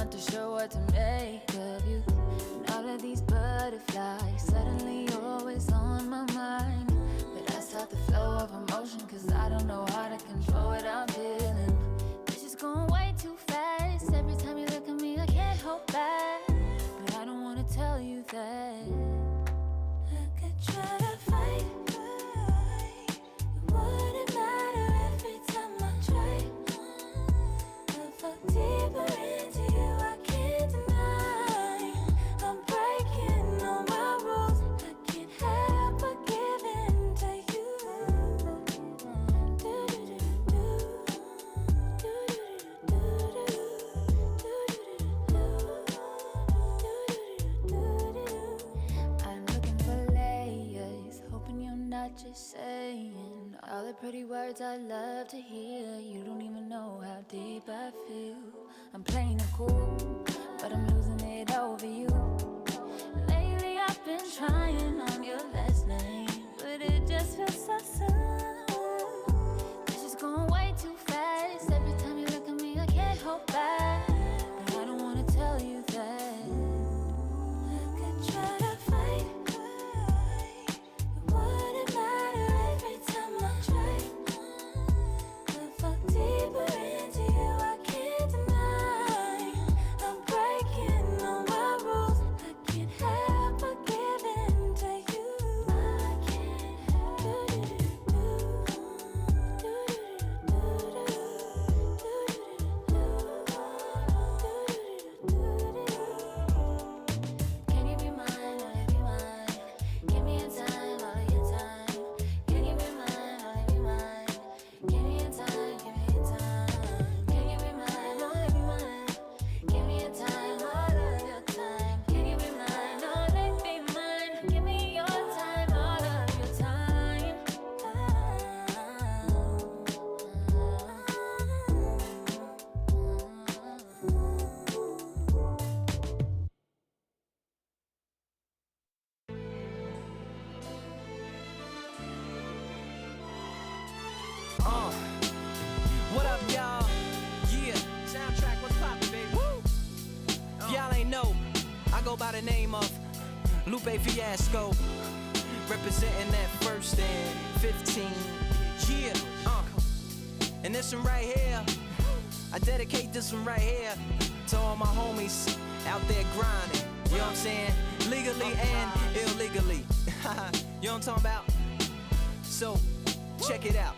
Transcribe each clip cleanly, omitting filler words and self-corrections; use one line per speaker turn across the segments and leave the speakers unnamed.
not too sure what to make of you. And all of these butterflies suddenly always on my mind. But I stop the flow of emotion, cause I don't know how to control what I'm feeling. It's just going way too fast. Every time you look at me, I can't hold back. But I don't wanna tell you that. I could try to fight, it wouldn't matter every time I try. I fall deeper into you, I can't deny. I'm breaking all my rules, I can't help but give in to you. I'm looking for layers, hoping you're not just saying all the pretty words I love to hear. You don't even know how deep I feel. I'm playing it cool, but I'm losing it over you. Lately I've been trying on your last name, but it just feels so soon. It's just going way too fast. Every time you look at me, I can't hold back. But I don't wanna tell you that. I could try to fight, it wouldn't matter every time I try. I fall deeper into you, I can't deny. I'm breaking all my rules, I can't help but give in to you. I can't Can you be mine, will you be mine? Give me a time, all of your time. Can you be mine, will you be mine? Give me a time, give me a time. Can you be mine, will you be mine? Give me a time, all of your time. Can you be mine, will you be mine? Give me your time, all of your time.
What up, y'all? Yeah, soundtrack, what's poppin', baby? Woo! If y'all ain't know, I go by the name of Lupe Fiasco, representing that first and 15. Yeah, and this one right here, I dedicate this one right here to all my homies out there grinding. You know what I'm saying? Legally and illegally. You know what I'm talking about? So, check it out.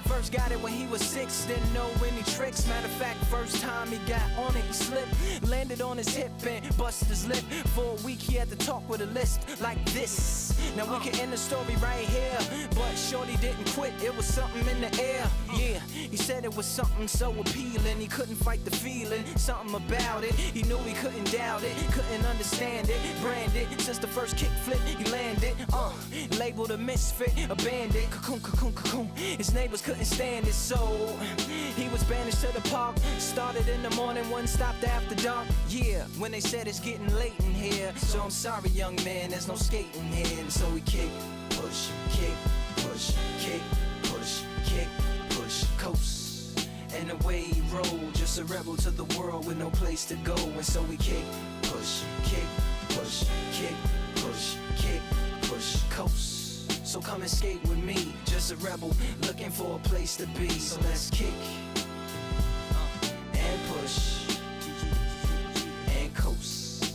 First got it when he was 6, didn't know any tricks. Matter of fact, first time he got on it, he slipped, landed on his hip and busted his lip. For a week he had to talk with a lisp like this. Now we can end the story right here, but shorty didn't quit, it was something in the air. Yeah, he said it was something so appealing, he couldn't fight the feeling, something about it. He knew he couldn't doubt it, couldn't understand it. Branded, since the first kick flip he landed. Labeled a misfit, a bandit. Cocoon, cocoon, cocoon. His neighbors couldn't stand it, so he was banished to the park. Started in the morning, one stopped after dark. Yeah, when they said it's getting late in here, so I'm sorry, young man, there's no skating here. And so we kick, push, kick, push, kick, push, kick, push, coast. And the way he rolled, just a rebel to the world with no place to go. And so we kick, push, kick, push, kick, push, kick, push, coast. So come and skate with me, just a rebel looking for a place to be. So let's kick and push and coast.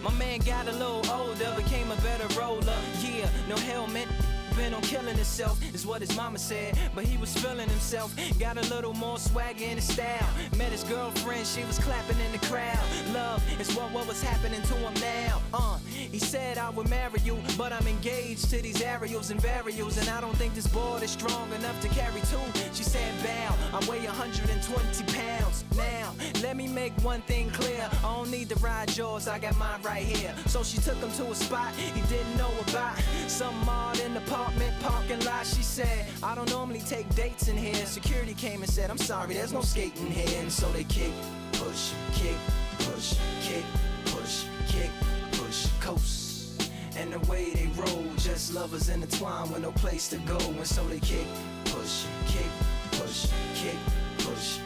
My man got a little older, became a better roller. Yeah, no helmet, been on killing himself, is what his mama said. But he was feeling himself, got a little more swagger in his style. Met his girlfriend, she was clapping in the crowd. Love is what was happening to him now. He said I would marry you, but I'm engaged to these aerials and varials, and I don't think this board is strong enough to carry two. She said bow, I weigh 120 pounds. Now, let me make one thing clear, I don't need to ride yours, I got mine right here. So she took him to a spot he didn't know about, some odd in the apartment parking lot. She said, I don't normally take dates in here. Security came and said, I'm sorry, there's no skating here. And so they kick, push, kick, push, kick, push, kick, push, coast. And the way they roll, just lovers intertwined with no place to go. And so they kick, push, kick, push, kick, push,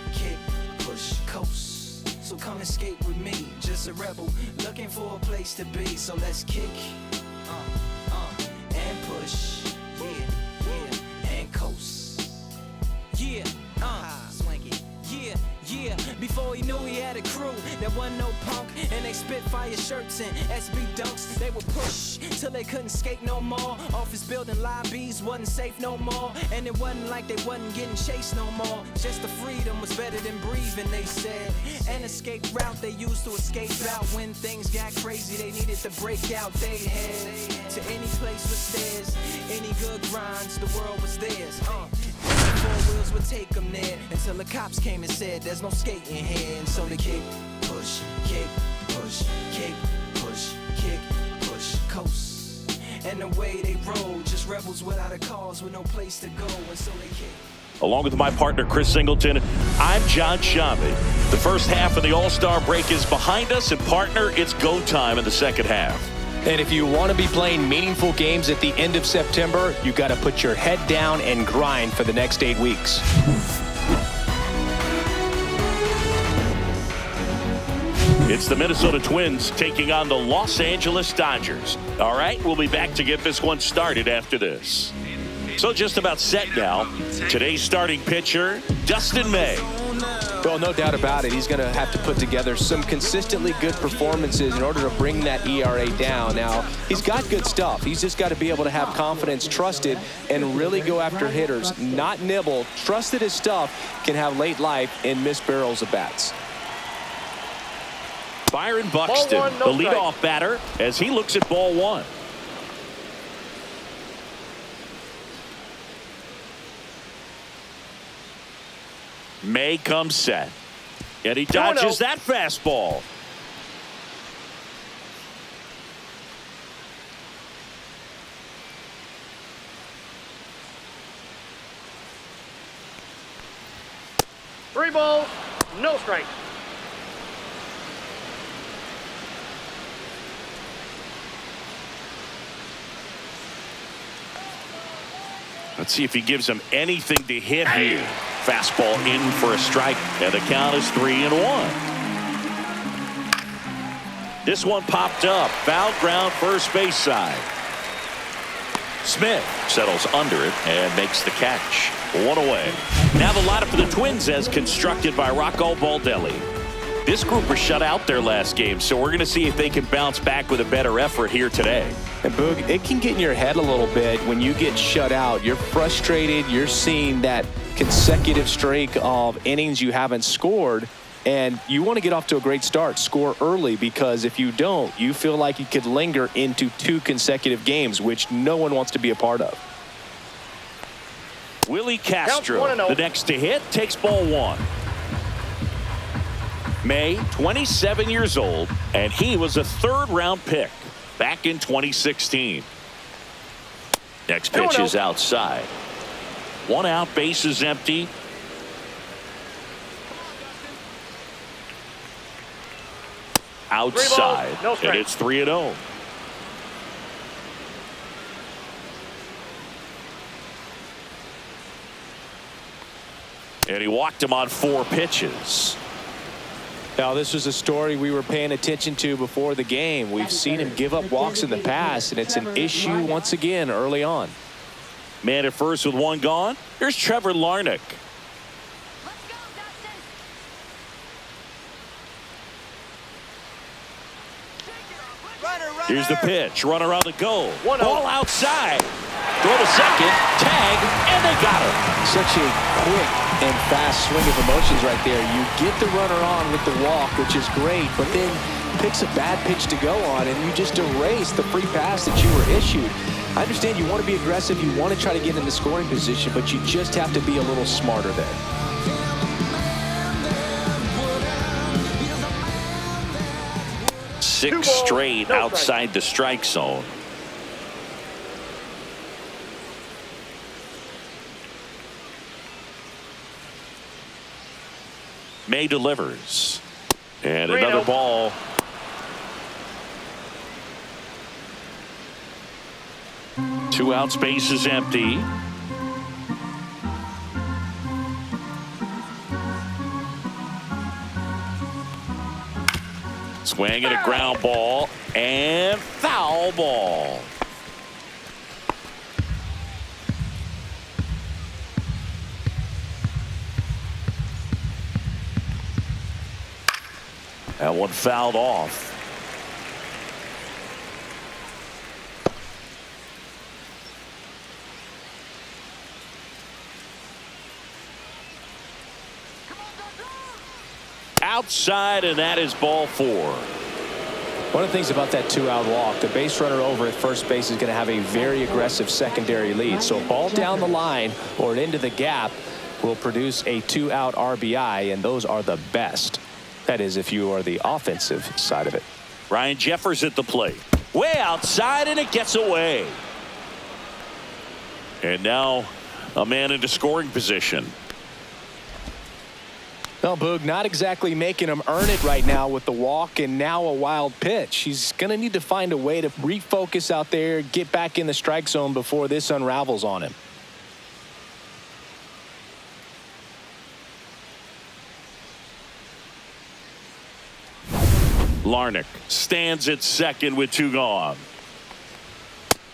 escape with me. Just a rebel looking for a place to be. So let's kick, and push, yeah, and coast. Yeah, swanky. Yeah, before he knew he had a crew that wasn't no punk, and they spit fire shirts and SB dunks. They would push till they couldn't skate no more. Office building lobbies wasn't safe no more, and it wasn't like they wasn't getting chased no more. Just the freedom was better than breathing, they said. An escape route they used to escape out when things got crazy. They needed to break out. They head to any place with stairs, any good grinds, the world was theirs. Four wheels would take them there until the cops came and said there's no skating here. And so they kick, push, kick, push, kick, push, kick, push, coast. And the way they roll, just rebels without a cause with no place to go. And so they kick.
Along with my partner, Chris Singleton, I'm John Shambi. The first half of the All-Star break is behind us, and partner, it's go time in the second half.
And if you want to be playing meaningful games at the end of September, you got to put your head down and grind for the next 8 weeks.
It's the Minnesota Twins taking on the Los Angeles Dodgers. All right, we'll be back to get this one started after this. So just about set now. Today's starting pitcher, Dustin May.
Well, no doubt about it. He's going to have to put together some consistently good performances in order to bring that ERA down. Now, he's got good stuff. He's just got to be able to have confidence, trust it, and really go after hitters, not nibble. Trust that his stuff can have late life and miss barrels of bats.
Byron Buxton, the leadoff batter, as he looks at ball one. May comes set, and he dodges that fastball.
Three balls, no strikes.
Let's see if he gives him anything to hit here. Fastball in for a strike, and the count is 3-1. This one popped up. Foul ground, first base side. Smith settles under it and makes the catch. One away. Now the lineup for the Twins as constructed by Rocco Baldelli. This group was shut out their last game, so we're going to see if they can bounce back with a better effort here today.
And Boog, it can get in your head a little bit when you get shut out. You're frustrated. You're seeing that consecutive streak of innings you haven't scored, and you want to get off to a great start, score early, because if you don't, you feel like you could linger into 2 consecutive games, which no one wants to be a part of.
Willie Castro, the next to hit, takes ball one. May, 27 years old, and he was a third-round pick back in 2016. Next pitch is outside. 1 out, base is empty. Outside, and it's 3-0. And he walked him on 4 pitches.
Now, this was a story we were paying attention to before the game. We've seen him give up walks in the past, and it's an issue once again early on.
Man at first with 1 gone. Here's Trevor Larnach. Here's the pitch. Runner on the go. Ball outside. Throw to second. Tag. And they got him.
Such a quick and fast swing of emotions right there. You get the runner on with the walk, which is great, but then picks a bad pitch to go on, and you just erase the free pass that you were issued. I understand you want to be aggressive. You want to try to get in the scoring position, but you just have to be a little smarter there.
Six straight outside the strike zone. May delivers. And another ball. Two outs, base is empty. Swing and a ground ball and foul ball. That one fouled off. Outside, and that is ball 4.
One of the things about that 2-out walk, the base runner over at first base is going to have a very aggressive secondary lead. So a ball down the line or into the gap will produce a 2-out RBI, and those are the best. That is, if you are the offensive side of it.
Ryan Jeffers at the plate. Way outside, and it gets away. And now a man into scoring position.
Well, Boog, not exactly making him earn it right now with the walk and now a wild pitch. He's going to need to find a way to refocus out there, get back in the strike zone before this unravels on him.
Larnach stands at second with 2 gone.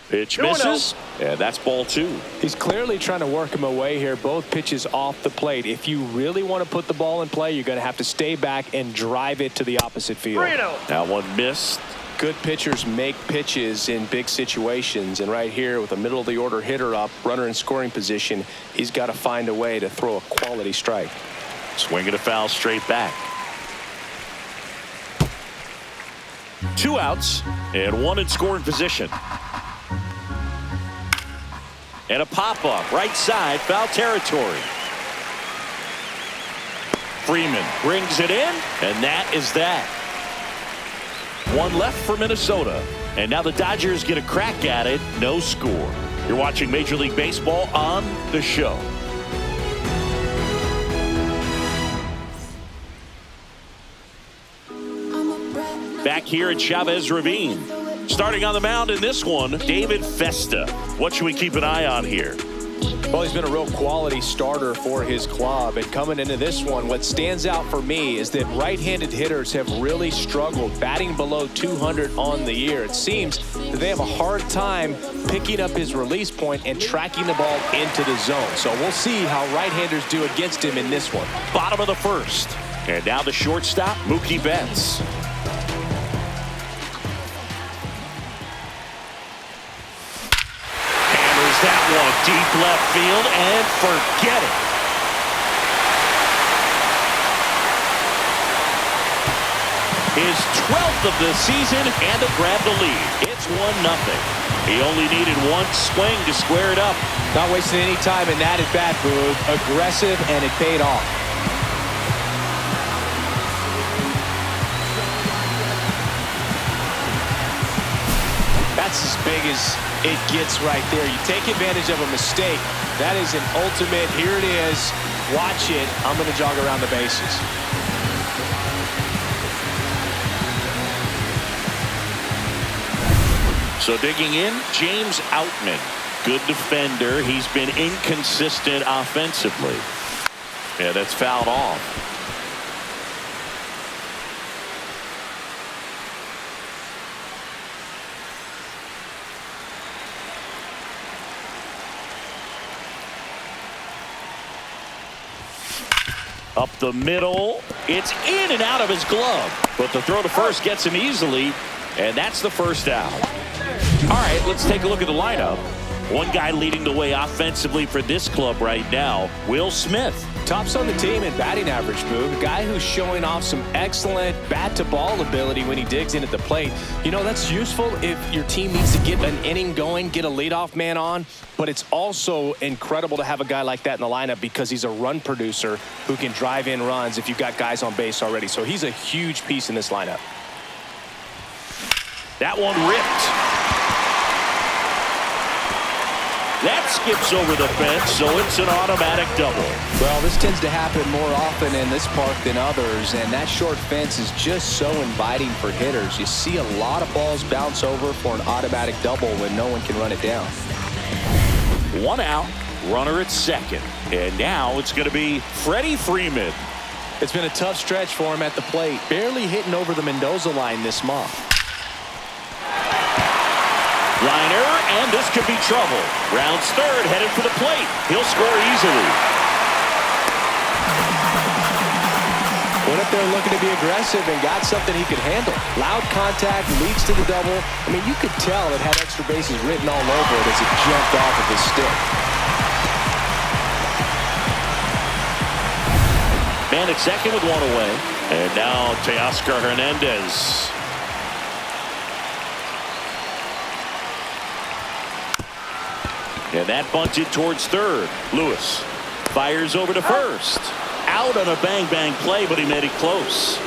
Pitch misses, and that's ball 2.
He's clearly trying to work him away here. Both pitches off the plate. If you really want to put the ball in play, you're going to have to stay back and drive it to the opposite field.
That one missed.
Good pitchers make pitches in big situations, and right here with a middle of the order hitter up, runner in scoring position, he's got to find a way to throw a quality strike.
Swing and a foul straight back. 2 outs and 1 in scoring position. And a pop-up right side, foul territory. Freeman brings it in, and that is that. 1 left for Minnesota, and now the Dodgers get a crack at it. No score. You're watching Major League Baseball on The Show. Back here at Chavez Ravine. Starting on the mound in this one, David Festa. What should we keep an eye on here?
Well, he's been a real quality starter for his club, and coming into this one, what stands out for me is that right-handed hitters have really struggled, batting below 200 on the year. It seems that they have a hard time picking up his release point and tracking the ball into the zone. So we'll see how right-handers do against him in this one.
Bottom of the first. And now the shortstop, Mookie Betts. That one deep left field, and forget it. His 12th of the season, and to grab the lead. It's 1-0. He only needed 1 swing to square it up.
Not wasting any time in that at-bat, Boog. Aggressive, and it paid off. That's as big as it gets right there. You take advantage of a mistake. That is an ultimate, here it is, watch it, I'm going to jog around the bases.
So digging in, James Outman. Good defender. He's been inconsistent offensively. Yeah, that's fouled off. Up the middle. It's in and out of his glove. But the throw to first gets him easily. And that's the first out. All right, let's take a look at the lineup. One guy leading the way offensively for this club right now, Will Smith.
Tops on the team in batting average, Boog. A guy who's showing off some excellent bat-to-ball ability when he digs in at the plate. You know, that's useful if your team needs to get an inning going, get a leadoff man on. But it's also incredible to have a guy like that in the lineup because he's a run producer who can drive in runs if you've got guys on base already. So he's a huge piece in this lineup.
That one ripped. That skips over the fence, so it's an automatic double.
Well, this tends to happen more often in this park than others, and that short fence is just so inviting for hitters. You see a lot of balls bounce over for an automatic double when no one can run it down. 1 out, runner at second. And now it's going to be Freddie Freeman. It's been a tough stretch for him at the plate. Barely hitting over the Mendoza line this month.
Liner, and this could be trouble. Rounds third, headed for the plate. He'll score easily.
Went up there looking to be aggressive and got something he could handle. Loud contact, leads to the double. I mean, you could tell it had extra bases written all over it as it jumped off of his stick.
Man at second with one away. And now Teoscar Hernandez. And that bunted towards third. Lewis fires over to first. Out on a bang-bang play, but he made it close.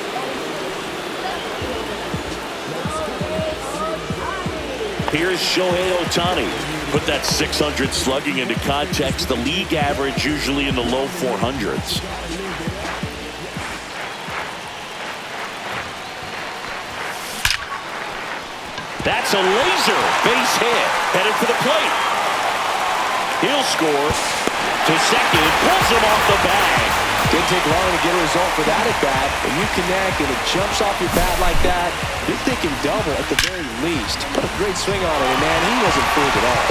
Here's Shohei Ohtani. Put that 600 slugging into context. The league average usually in the low 400s. That's a laser base hit. Headed for the plate. He'll score. To second. Pulls him off the bag.
Didn't take long to get a result for that at bat. When you connect and it jumps off your bat like that, you're thinking double at the very least. Put a great swing on it, and man, he wasn't fooled at all.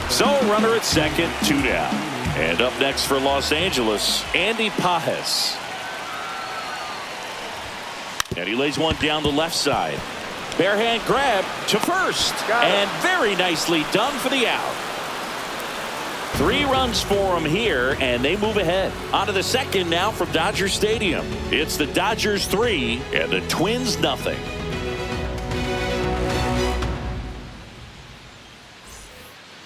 So runner at second, 2 down. And up next for Los Angeles, Andy Pages. And he lays one down the left side. Bare hand grab to first. And very nicely done for the out. 3 runs for him here, and they move ahead. On to the second now from Dodger Stadium. It's the Dodgers 3 and the Twins nothing.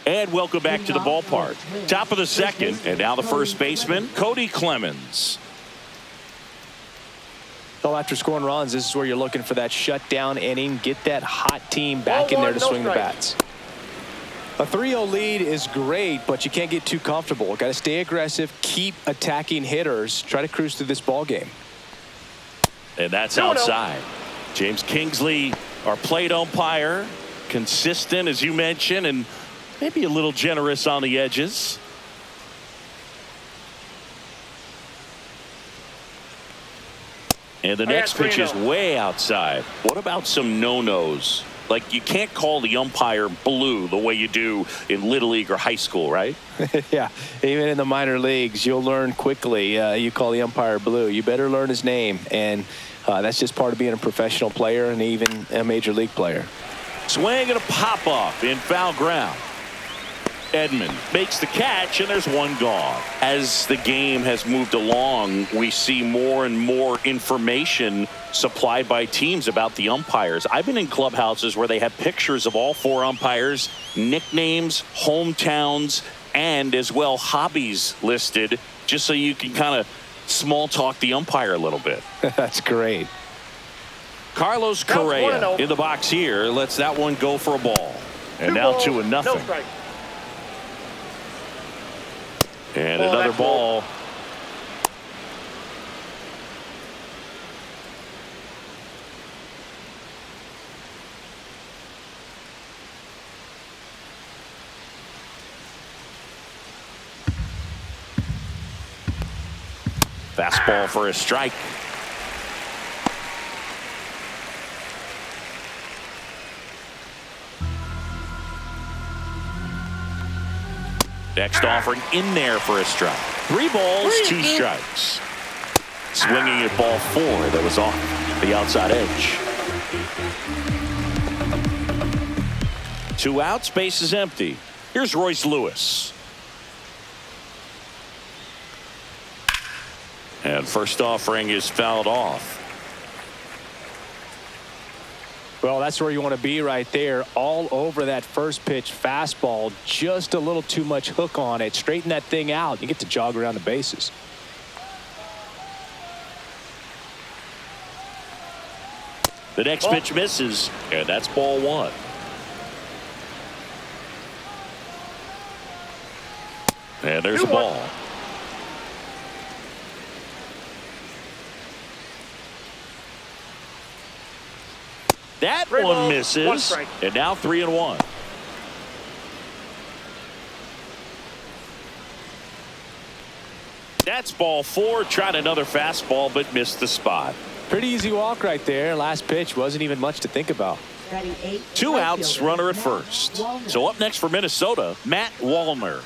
And welcome back to the ballpark. Top of the second, and now the first baseman, Cody Clemens.
Well, after scoring runs, this is where you're looking for that shutdown inning. Get that hot team back in there to swing the bats. A 3-0 lead is great, but you can't get too comfortable. Got to stay aggressive, keep attacking hitters, try to cruise through this ball game.
And that's outside. James Kingsley, our plate umpire, consistent as you mentioned, and maybe a little generous on the edges. And the next pitch is way outside. What about some no-nos? Like, you can't call the umpire blue the way you do in Little League or high school, right?
Yeah, even in the minor leagues, you'll learn quickly. You call the umpire blue. You better learn his name. And that's just part of being a professional player and even a major league player.
Swing and a pop-off in foul ground. Edman makes the catch, and there's one gone. As the game has moved along, we see more and more information supplied by teams about the umpires. I've been in clubhouses where they have pictures of all 4 umpires, nicknames, hometowns, and as well hobbies listed, just so you can kind of small talk the umpire a little bit.
That's great.
Carlos Correa in the box here lets that one go for a ball. And now 2-0.
No strike.
And another ball. Fastball for a strike. Next offering in there for a strike. 3 balls, 2 strikes. Swinging at ball 4 that was off the outside edge. 2 outs, base is empty. Here's Royce Lewis. And first offering is fouled off.
Well, that's where you want to be right there. All over that first pitch fastball. Just a little too much hook on it. Straighten that thing out. You get to jog around the bases.
The next pitch misses, and that's ball 1. And there's a ball. That one misses, and now 3-1. That's ball 4. Tried another fastball, but missed the spot.
Pretty easy walk right there. Last pitch wasn't even much to think about.
2 outs, runner at first. So up next for Minnesota, Matt Wallner.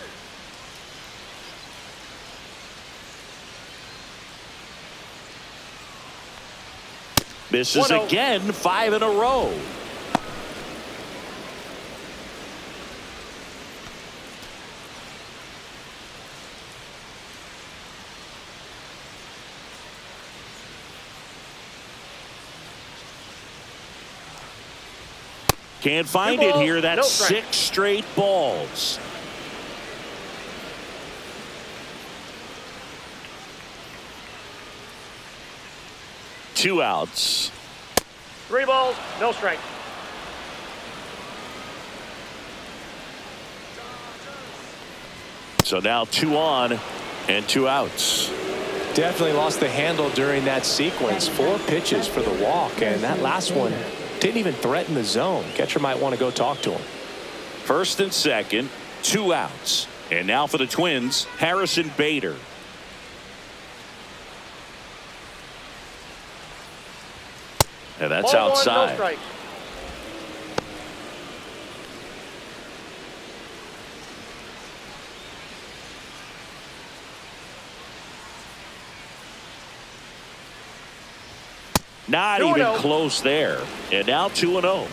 Misses again, 5 in a row. Can't find it here. That's 6 straight balls. Two outs.
3 balls, no strike.
So now 2 on and 2 outs.
Definitely lost the handle during that sequence. 4 pitches for the walk, and that last one didn't even threaten the zone. Catcher might want to go talk to him.
First and second, 2 outs. And now for the Twins, Harrison Bader. And that's
Ball
outside.
1, no strike.
Not even close there. And now 2-0.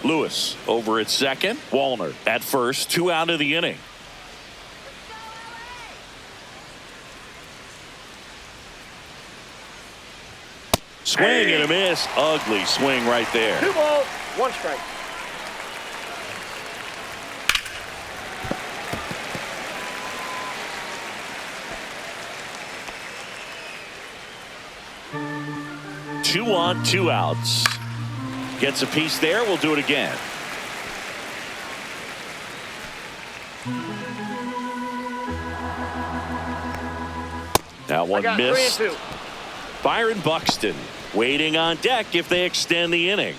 Lewis over at second. Wallner at first. 2 out of the inning. Swing and a miss. Ugly swing right there.
2 balls, 1 strike.
Two on, 2 outs. Gets a piece there. We'll do it again. That one missed.
3 and 2.
Byron Buxton waiting on deck if they extend the inning.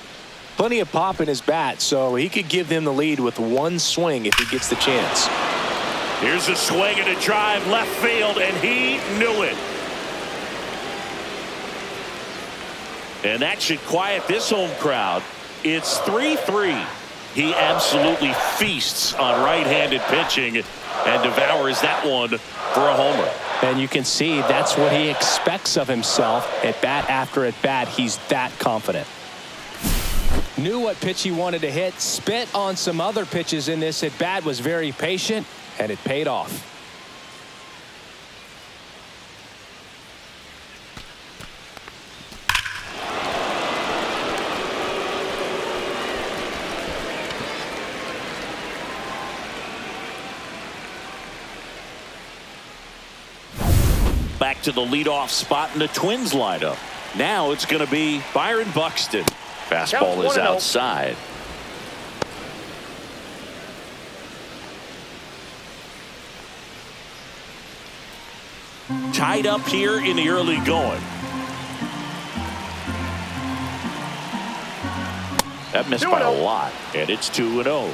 Plenty of pop in his bat, so he could give them the lead with 1 swing if he gets the chance.
Here's a swing and a drive left field, and he knew it. And that should quiet this home crowd. It's 3-3. He absolutely feasts on right-handed pitching and devours that one for a homer.
And you can see that's what he expects of himself at bat after at bat. He's that confident. Knew what pitch he wanted to hit. Spit on some other pitches in this at bat. Was very patient, and it paid off.
Back to the leadoff spot in the Twins lineup. Now it's going to be Byron Buxton. Fastball is outside. Tied up here in the early going. That missed by a lot, and it's 2-0.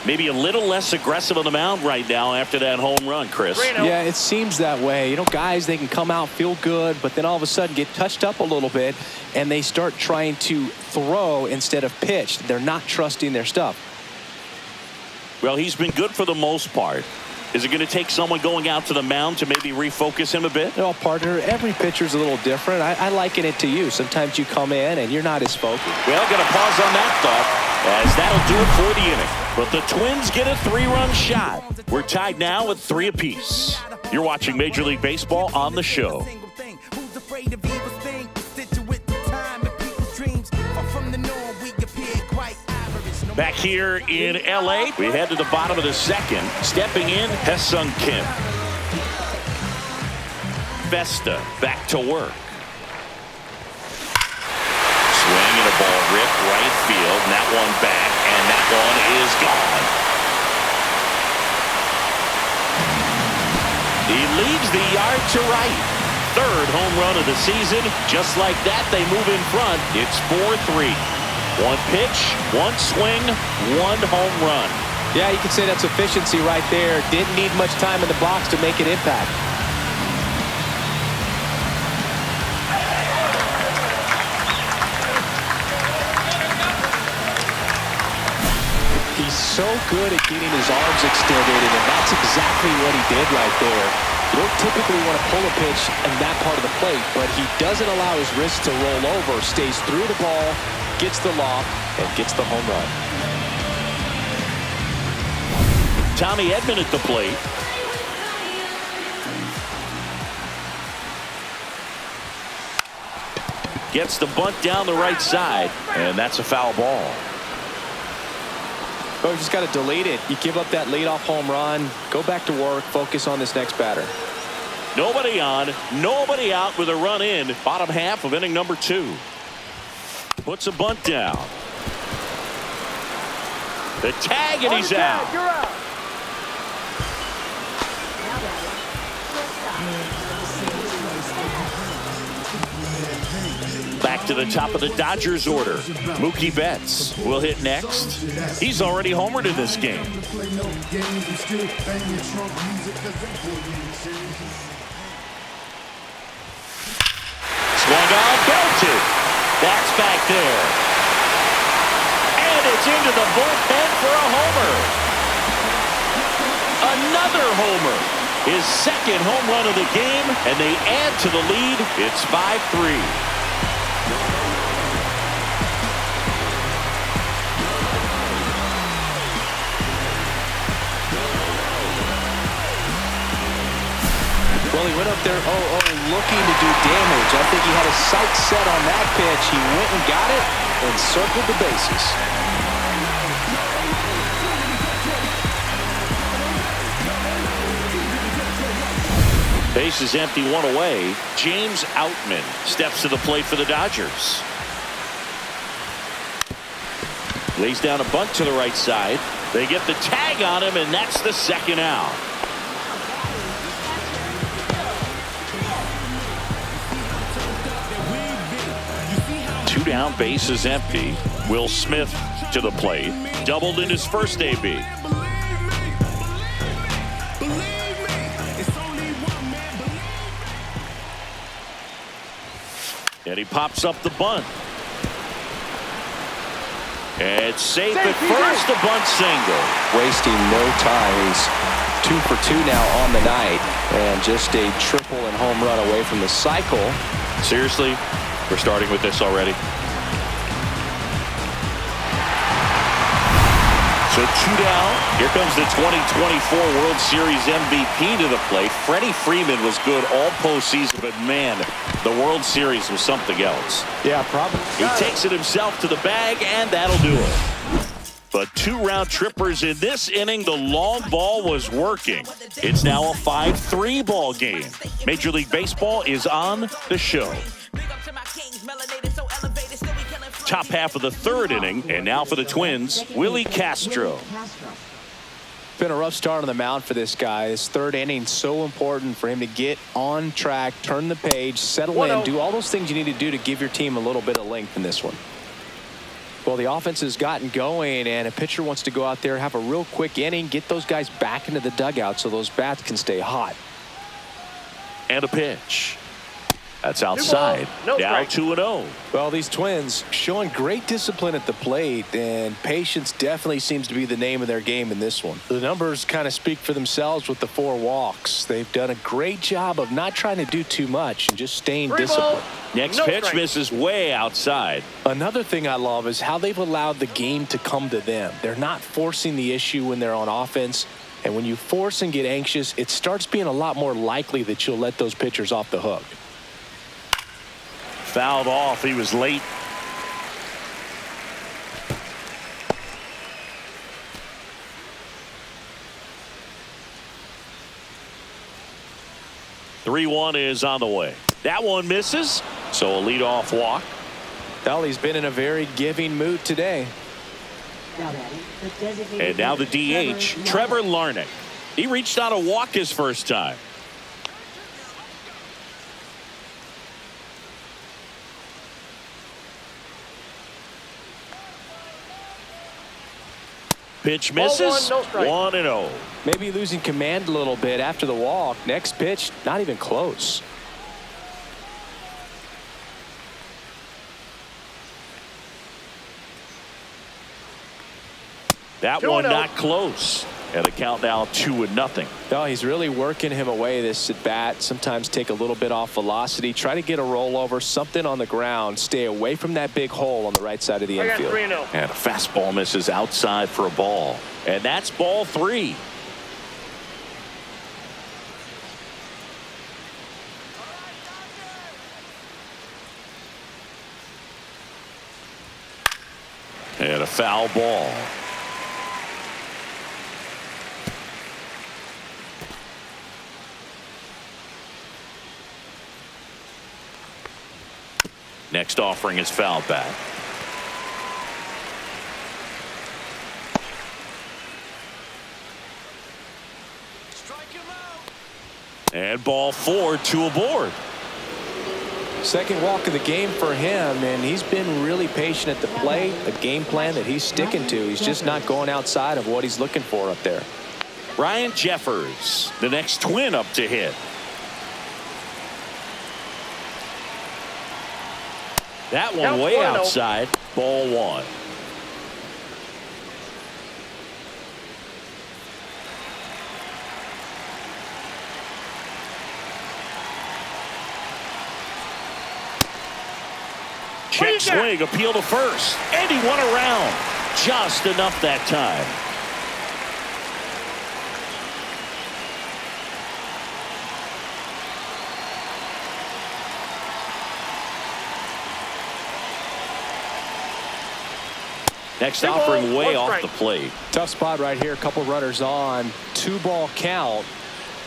Maybe a little less aggressive on the mound right now after that home run, Chris.
Yeah, it seems that way. You know, guys, they can come out, feel good, but then all of a sudden get touched up a little bit, and they start trying to throw instead of pitch. They're not trusting their stuff.
Well, he's been good for the most part. Is it going to take someone going out to the mound to maybe refocus him a bit?
No, partner, every pitcher's a little different. I liken it to you. Sometimes you come in and you're not as focused.
Well, going to pause on that thought, as that'll do it for the inning. But the Twins get a 3-run shot. We're tied now at 3 apiece. You're watching Major League Baseball on the show. Back here in L.A., we head to the bottom of the second. Stepping in, Hae-Sung Kim. Festa back to work. Swing and a ball ripped right field, and that one back, and that one is gone. He leaves the yard to right. 3rd home run of the season. Just like that, they move in front. It's 4-3. 1 pitch, 1 swing, 1 home run.
Yeah, you can say that's efficiency right there. Didn't need much time in the box to make an impact. He's so good at getting his arms extended, and that's exactly what he did right there. You don't typically want to pull a pitch in that part of the plate, but he doesn't allow his wrist to roll over, stays through the ball, gets the loft, and gets the home run.
Tommy Edman at the plate. Gets the bunt down the right side, and that's a foul ball.
Oh, you just got to delete it. You give up that leadoff home run, go back to work, focus on this next batter.
Nobody on, nobody out with a run in. Bottom half of inning number 2. Puts a bunt down. The tag, and he's out.
You're out.
Back to the top of the Dodgers order. Mookie Betts will hit next. He's already homered in this game. Swung on, belted. That's back there. And it's into the bullpen for a homer. Another homer. His second home run of the game, and they add to the lead. It's 5-3.
Well, he went up there, looking to do damage. I think he had his sights set on that pitch. He went and got it and circled the bases.
Base is empty, one away. James Outman steps to the plate for the Dodgers. Lays down a bunt to the right side. They get the tag on him, and that's the second out. Two down, base is empty. Will Smith to the plate. Doubled in his first AB. And he pops up the bunt. It's safe at first, the bunt single.
Wasting no time. He's 2 for 2 now on the night, and just a triple and home run away from the cycle.
Seriously, we're starting with this already. So 2 down. Here comes the 2024 World Series MVP to the plate. Freddie Freeman was good all postseason, but man, the World Series was something else.
Yeah, probably.
He takes it himself to the bag, and that'll do it. But 2 round trippers in this inning. The long ball was working. It's now a 5-3 ball game. Major League Baseball is on the show. Top half of the 3rd inning, and now for the Twins, Willie Castro.
Been a rough start on the mound for this guy. His 3rd inning so important for him to get on track, turn the page, settle in, do all those things you need to do to give your team a little bit of length in this one. Well, the offense has gotten going, and a pitcher wants to go out there, have a real quick inning, get those guys back into the dugout so those bats can stay hot.
And a pitch. That's outside. Now 2-0.
Well, these Twins showing great discipline at the plate, and patience definitely seems to be the name of their game in this one. The numbers kind of speak for themselves with the 4 walks. They've done a great job of not trying to do too much and just staying disciplined.
Next pitch misses way outside.
Another thing I love is how they've allowed the game to come to them. They're not forcing the issue when they're on offense. And when you force and get anxious, it starts being a lot more likely that you'll let those pitchers off the hook.
Fouled off. He was late. "3-1 is on the way. That one misses. So a leadoff walk.
Well, he's been in a very giving mood today.
And now the DH, Trevor Larnach. He reached on a walk his first time. Pitch misses. 1-0.
Maybe losing command a little bit after the walk. Next pitch, not even close.
That one not close. And the count now 2-0.
No, he's really working him away this at bat. Sometimes take a little bit off velocity. Try to get a rollover, something on the ground. Stay away from that big hole on the right side of the infield.
And a fastball misses outside for a ball. And that's ball 3. And a foul ball. Next offering is foul back. And ball 4, 2 aboard.
Second walk of the game for him, and he's been really patient at the plate. A game plan that he's sticking to. He's just not going outside of what he's looking for up there.
Ryan Jeffers, the next Twin up to hit. That one way outside. Ball 1. Check swing, appeal to first, and he won around. Just enough that time. Next offering way off the plate.
Tough spot right here. A couple runners on. 2-ball count.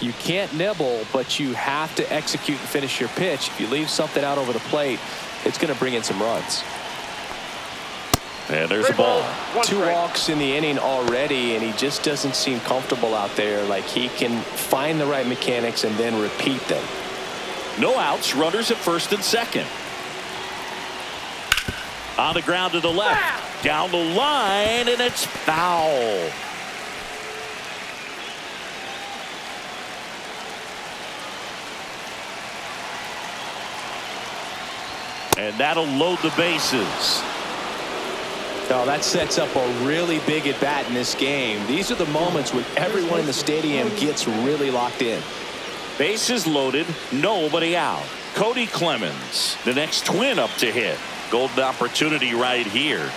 You can't nibble, but you have to execute and finish your pitch. If you leave something out over the plate, it's going to bring in some runs.
And there's a ball.
2 walks in the inning already, and he just doesn't seem comfortable out there. Like he can find the right mechanics and then repeat them.
No outs. Runners at first and second. On the ground to the left. Down the line, and it's foul. And that'll load the bases.
Oh, that sets up a really big at bat in this game. These are the moments when everyone in the stadium gets really locked in.
Bases loaded, nobody out. Cody Clemens, the next Twin up to hit. Golden opportunity right here.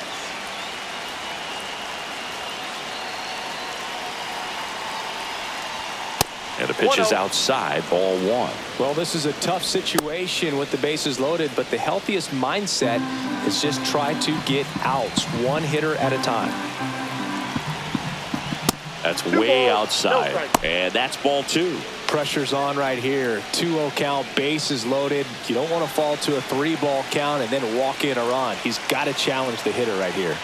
And the pitch is outside, ball 1.
Well, this is a tough situation with the bases loaded, but the healthiest mindset is just try to get outs, 1 hitter at a time.
That's way outside, and that's ball 2.
Pressure's on right here. 2-0 count, bases loaded. You don't want to fall to a 3-ball count and then walk in a run. He's got to challenge the hitter right here.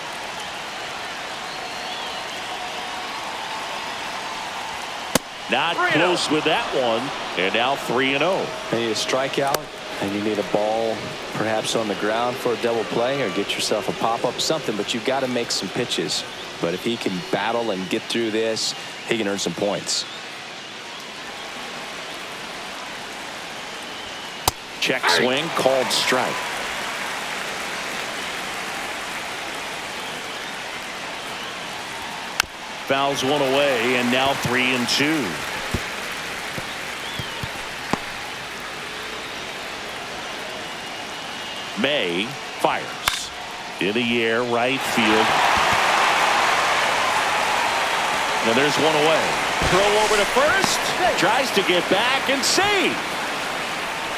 Not close with that one. And now 3-0.
You need a strikeout, and you need a ball perhaps on the ground for a double play, or get yourself a pop-up, something, but you've got to make some pitches. But if he can battle and get through this, he can earn some points.
Check swing, called strike. Fouls one away, and now 3-2. May fires. In the air, right field. And there's one away. Throw over to first. Tries to get back and save.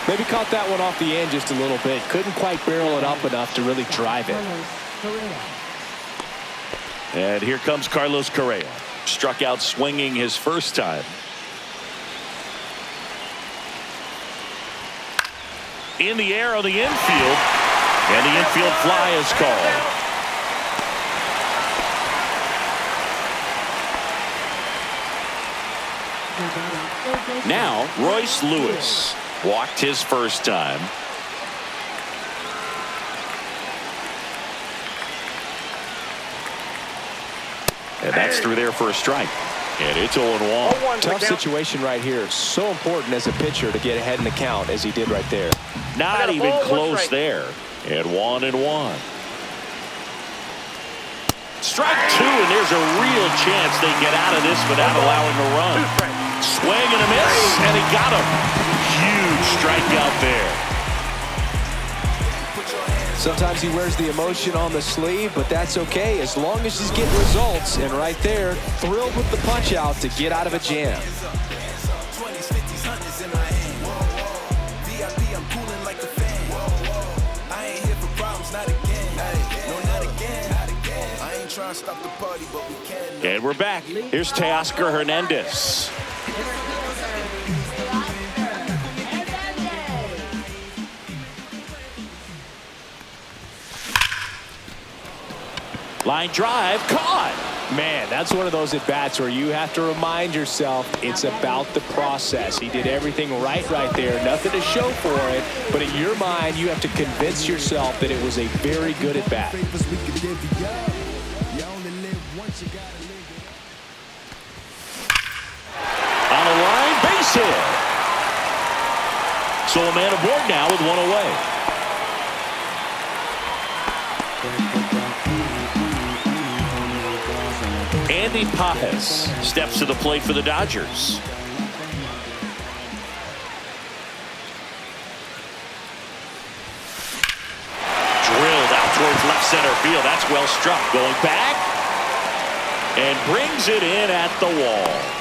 Maybe caught that one off the end just a little bit. Couldn't quite barrel it up enough to really drive it.
And here comes Carlos Correa. Struck out swinging his first time. In the air on the infield. And the infield fly is called. Now Royce Lewis walked his first time. And that's through there for a strike. And it's 0-1.
Tough situation right here. So important as a pitcher to get ahead in the count as he did right there.
Not even close there. And 1-1. Strike two, and there's a real chance they get out of this without allowing a run. Swing and a miss, and he got him. Huge strikeout there.
Sometimes he wears the emotion on the sleeve, but that's okay as long as he's getting results. And right there, thrilled with the punch out to get out of a jam.
And we're back. Here's Teoscar Hernandez. Line drive, caught.
Man, that's one of those at-bats where you have to remind yourself it's about the process. He did everything right there. Nothing to show for it, but in your mind, you have to convince yourself that it was a very good at-bat.
On a line, base hit. So a man aboard now with one away. Andy Pajes steps to the plate for the Dodgers. Drilled out towards left center field. That's well struck. Going back and brings it in at the wall.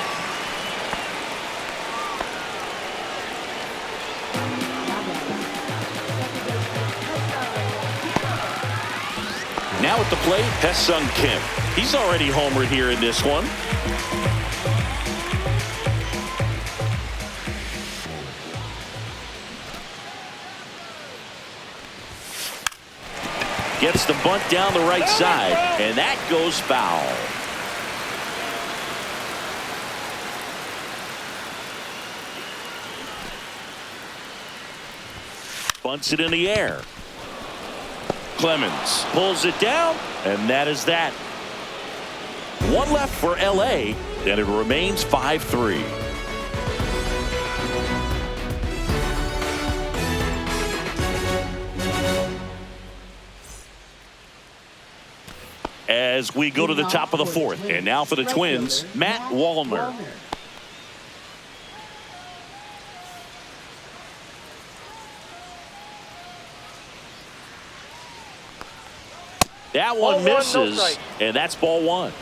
Now at the plate, Hesung Kim. He's already homered here in this one. Gets the bunt down the right side, and that goes foul. Bunts it in the air. Clemens pulls it down, and that is that. One left for LA, and it remains 5-3. As we go to the top of the fourth, and now for the Twins, Matt Wallner. That one misses, and that's ball one.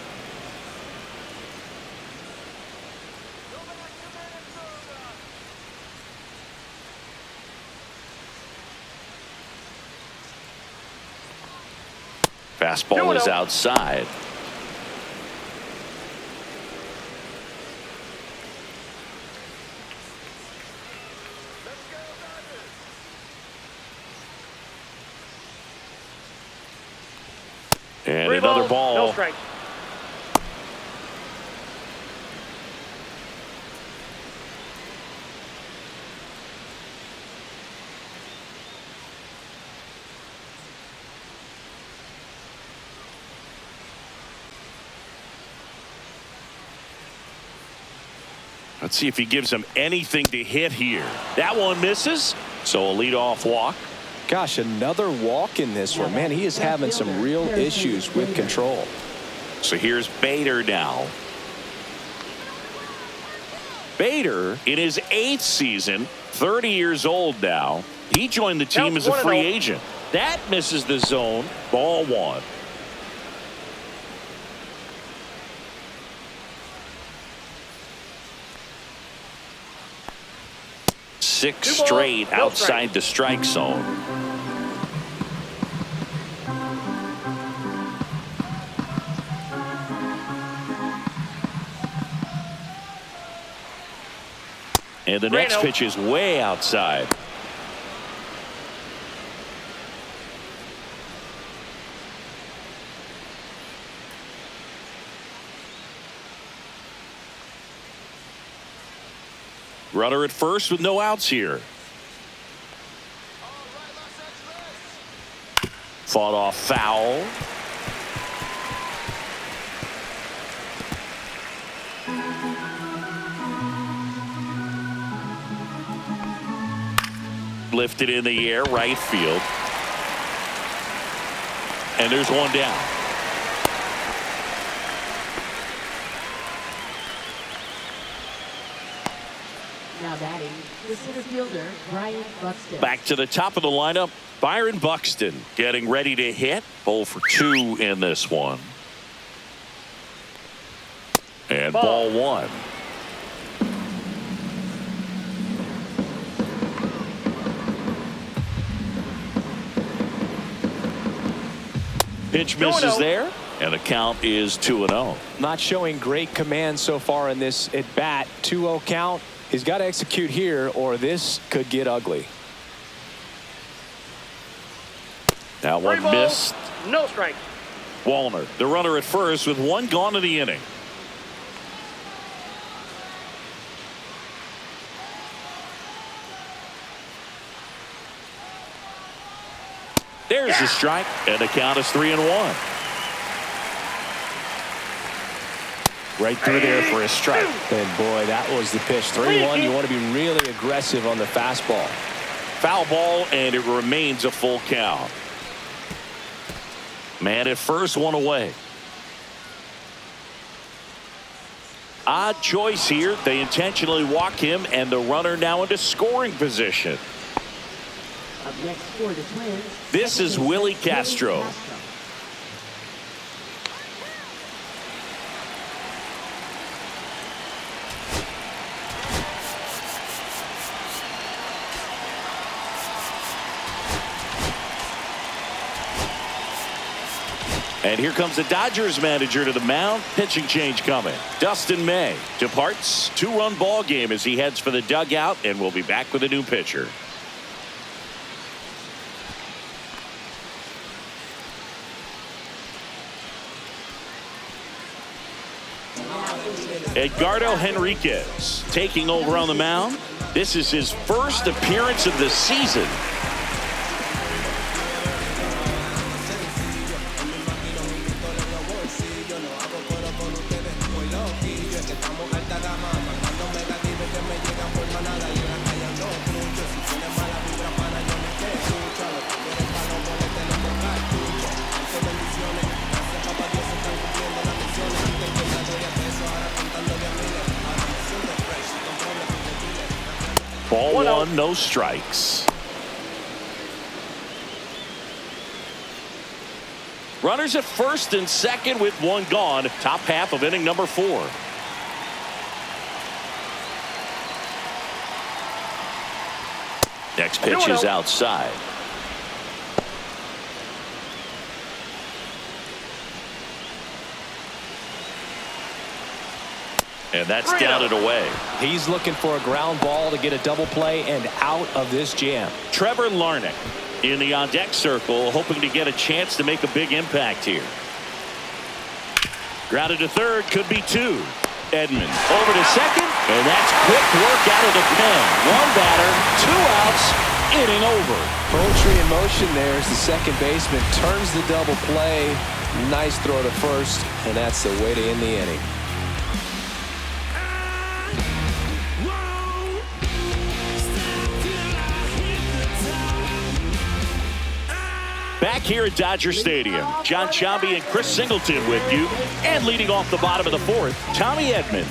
Fastball is outside. And another ball.
No strike.
Let's see if he gives him anything to hit here. That one misses, so a leadoff walk.
Gosh, another walk in this one. Man, he is having some real issues with control.
So here's Bader now. Bader, in his 8th season, 30 years old now. He joined the team as a free agent. That misses the zone. Ball one. Six straight outside the strike zone. And the next pitch is way outside. Runner at first with no outs here. Fought off foul. Lifted in the air, right field. And there's one down.
Now batting, the center fielder, Brian Buxton.
Back to the top of the lineup, Byron Buxton getting ready to hit. 0 for 2 in this one. And ball 1. Pitch misses there, and the count is 2-0.
Not showing great command so far in this at bat. 2-0 count. He's got to execute here, or this could get ugly.
That one missed.
No strike.
Wallner, the runner at first with 1 gone in the inning. There's the strike, and the count is 3-1. Right through there for a strike.
And boy, that was the pitch. 3-1. You want to be really aggressive on the fastball.
Foul ball, and it remains a full count. Man at first, 1 away. Odd choice here. They intentionally walk him, and the runner now into scoring position.
Up next for the Twins.
This is Willie Castro. And here comes the Dodgers manager to the mound. Pitching change coming. Dustin May departs. 2-run ball game as he heads for the dugout, and we'll be back with a new pitcher. Edgardo Henriquez taking over on the mound. This is his first appearance of the season. Ball 1, no strikes. Runners at first and second with 1 gone. Top half of inning number 4. Next pitch is outside. And that's down and away.
He's looking for a ground ball to get a double play and out of this jam.
Trevor Larnach in the on-deck circle, hoping to get a chance to make a big impact here. Grounded to third, could be 2. Edman over to second, and that's quick work out of the pen. 1 batter, 2 outs, inning over.
Poetry in motion there as the second baseman turns the double play. Nice throw to first, and that's the way to end the inning.
Back here at Dodger Stadium, John Sciambi and Chris Singleton with you. And leading off the bottom of the 4th, Tommy Edman.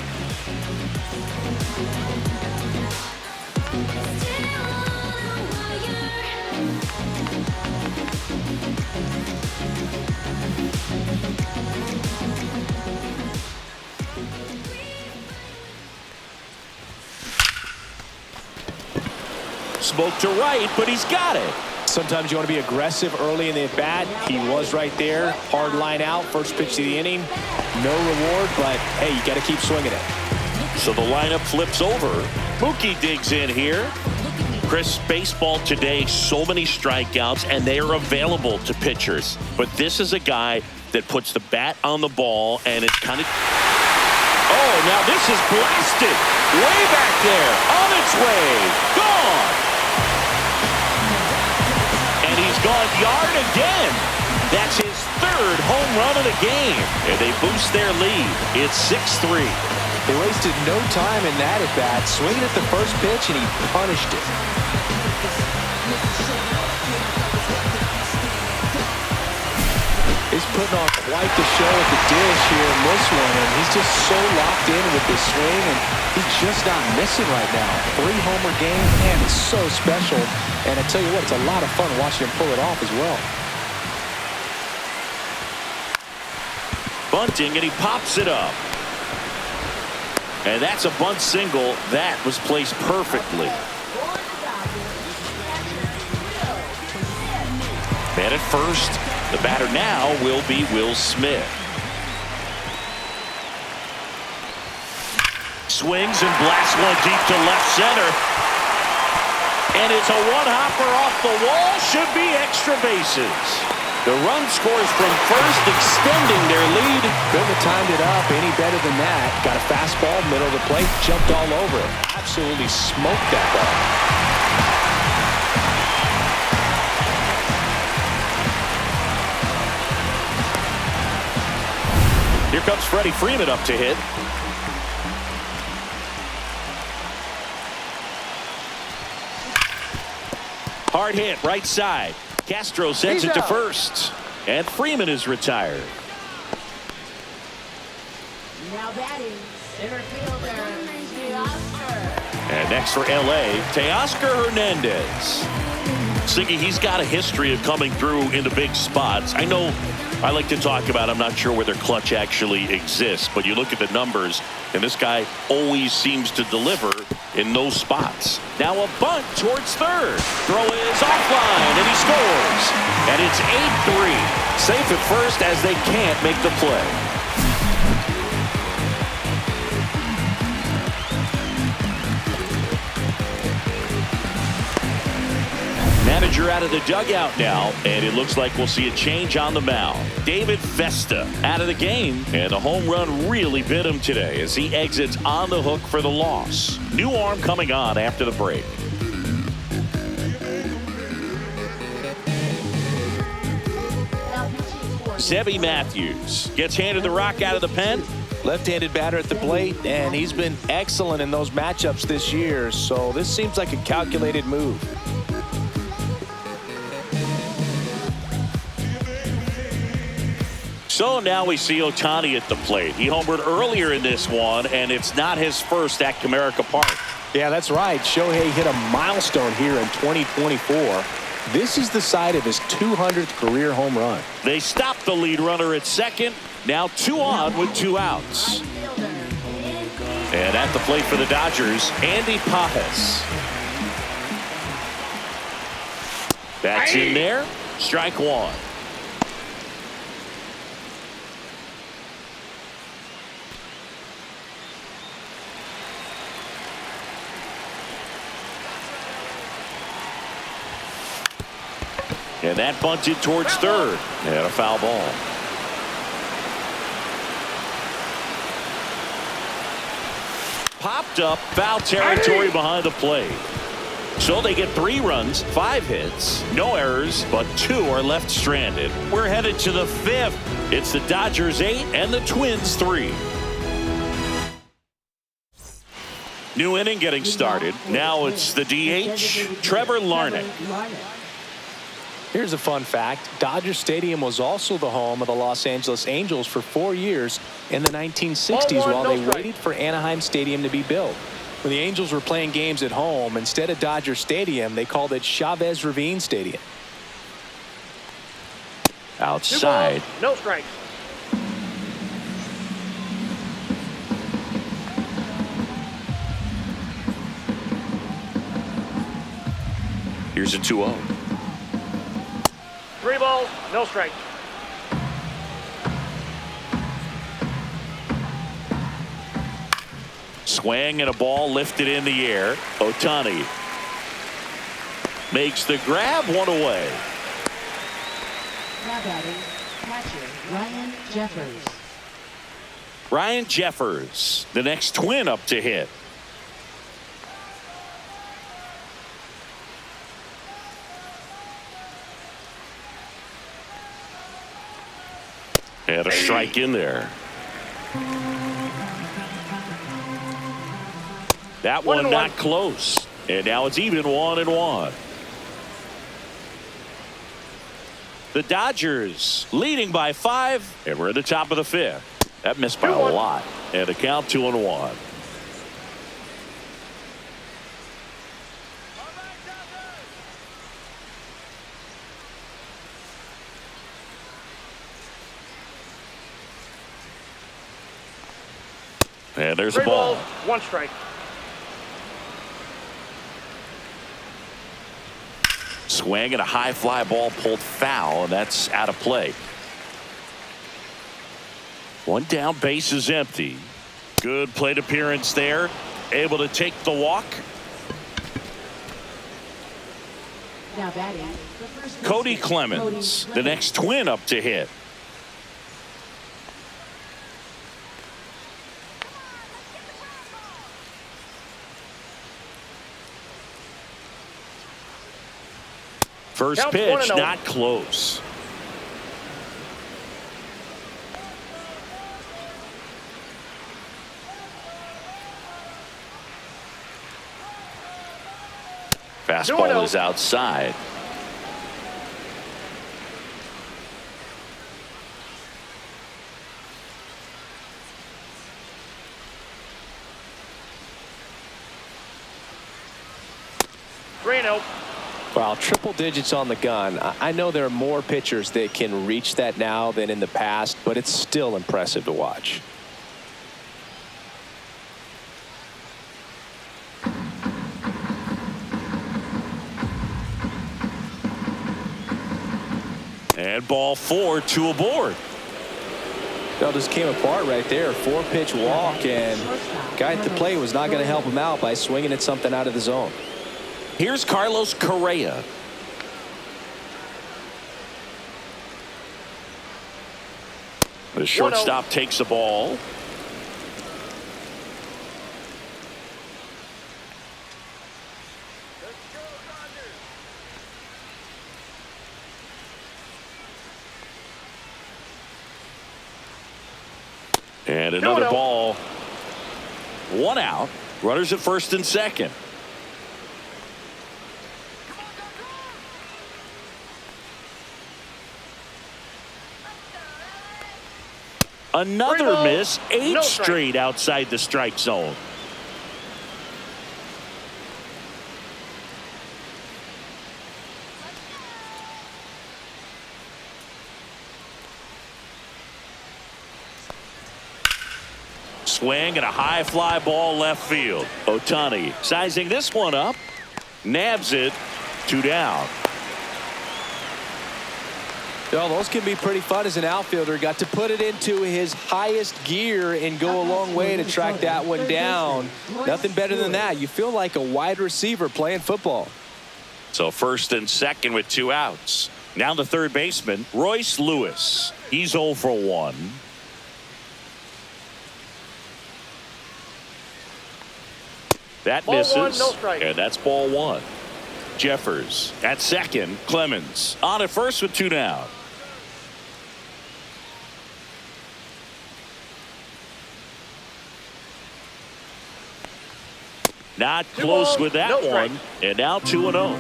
Smoke to right, but he's got it.
Sometimes you want to be aggressive early in the at-bat. He was right there. Hard line out. First pitch of the inning. No reward, but, hey, you got to keep swinging it.
So the lineup flips over. Mookie digs in here. Chris, baseball today, so many strikeouts, and they are available to pitchers. But this is a guy that puts the bat on the ball, and it's kind of... Oh, now this is blasted. Way back there. On its way. Gone. And he's gone yard again. That's his 3rd home run of the game. And they boost their lead. It's 6-3.
They wasted no time in that at-bat. Swinging at the first pitch, and he punished it. He's putting on quite the show at the dish here in this one, and he's just so locked in with this swing, and He's just not missing right now. 3-homer game, man, it's so special. And I tell you what, it's a lot of fun watching him pull it off as well.
Bunting, and he pops it up. And that's a bunt single. That was placed perfectly. Man at first. The batter now will be Will Smith. Swings and blasts one deep to left center. And it's a one-hopper off the wall. Should be extra bases. The run scores from first, extending their lead.
Couldn't have timed it up any better than that. Got a fastball, middle of the plate, jumped all over it. Absolutely smoked that ball.
Here comes Freddie Freeman up to hit. Hard hit, right side. Castro sends it to first. And Freeman is retired.
Now batting, center fielder, Teoscar.
And next for L.A., Teoscar Hernandez. Siggy, he's got a history of coming through into big spots. I know I like to talk about, I'm not sure whether clutch actually exists, but you look at the numbers, and this guy always seems to deliver in those spots. Now a bunt towards third. Throw is offline, and he scores. And it's 8-3. Safe at first as they can't make the play. Manager out of the dugout now, and it looks like we'll see a change on the mound. David Festa out of the game, and the home run really bit him today as he exits on the hook for the loss. New arm coming on after the break. Zebby Matthews gets handed the rock out of the pen.
Left-handed batter at the plate, and he's been excellent in those matchups this year, so this seems like a calculated move.
So now we see Ohtani at the plate. He homered earlier in this one, and it's not his first at Comerica Park.
Yeah, that's right. Shohei hit a milestone here in 2024. This is the site of his 200th career home run.
They stopped the lead runner at second. Now 2 on with 2 outs. And at the plate for the Dodgers, Andy Pajes. That's in there. Strike 1. And that bunted towards third. And a foul ball. Popped up, foul territory behind the plate. So they get 3 runs, 5 hits, no errors, but 2 are left stranded. We're headed to the 5th. It's the Dodgers 8 and the Twins 3. New inning getting started. Now it's the DH, Trevor Larnach.
Here's a fun fact. Dodger Stadium was also the home of the Los Angeles Angels for 4 years in the 1960s while they waited for Anaheim Stadium to be built. When the Angels were playing games at home, instead of Dodger Stadium, they called it Chavez Ravine Stadium.
Outside.
2 balls, no strikes.
Here's a 2-0.
3 balls, no strikes.
Swing and a ball lifted in the air. Ohtani makes the grab, 1 away.
Now batting, catcher, Ryan Jeffers.
Ryan Jeffers, the next Twin up to hit. And a strike in there. That one not close. And now it's even 1-1. The Dodgers leading by 5. And we're at the top of the 5th. That missed by a lot. And a count 2-1. And there's a
3
ball.
balls, 1 strike.
Swing and a high fly ball pulled foul, and that's out of play. 1 down, base is empty. Good plate appearance there. Able to take the walk.
Now batting, the first
Cody
baseman,
Clemens,
Cody
the next twin up to hit. First
Counts
pitch,
1-0.
not close. Fastball
2-0.
is outside.
Wow, triple digits on the gun. I know there are more pitchers that can reach that now than in the past, but it's still impressive to watch.
And ball 4, 2 aboard.
Well, just came apart right there. 4-pitch walk, and guy at the plate was not going to help him out by swinging at something out of the zone.
Here's Carlos Correa. The shortstop takes the ball. And another ball. 1 out. Runners at first and second. Another miss. 8 straight outside the strike zone. Swing and a high fly ball left field. Ohtani sizing this one up. Nabs it. 2 down.
Well, those can be pretty fun as an outfielder. Got to put it into his highest gear and go a long way to track that one down. Nothing better than that. You feel like a wide receiver playing football.
So first and second with 2 outs. Now the third baseman, Royce Lewis. He's 0 for 1. That
Ball
misses.
1, no strike.
And that's ball 1. Jeffers at second. Clemens on at first with 2 down. Not close
balls,
with that
no
one.
strike.
And now 2-0.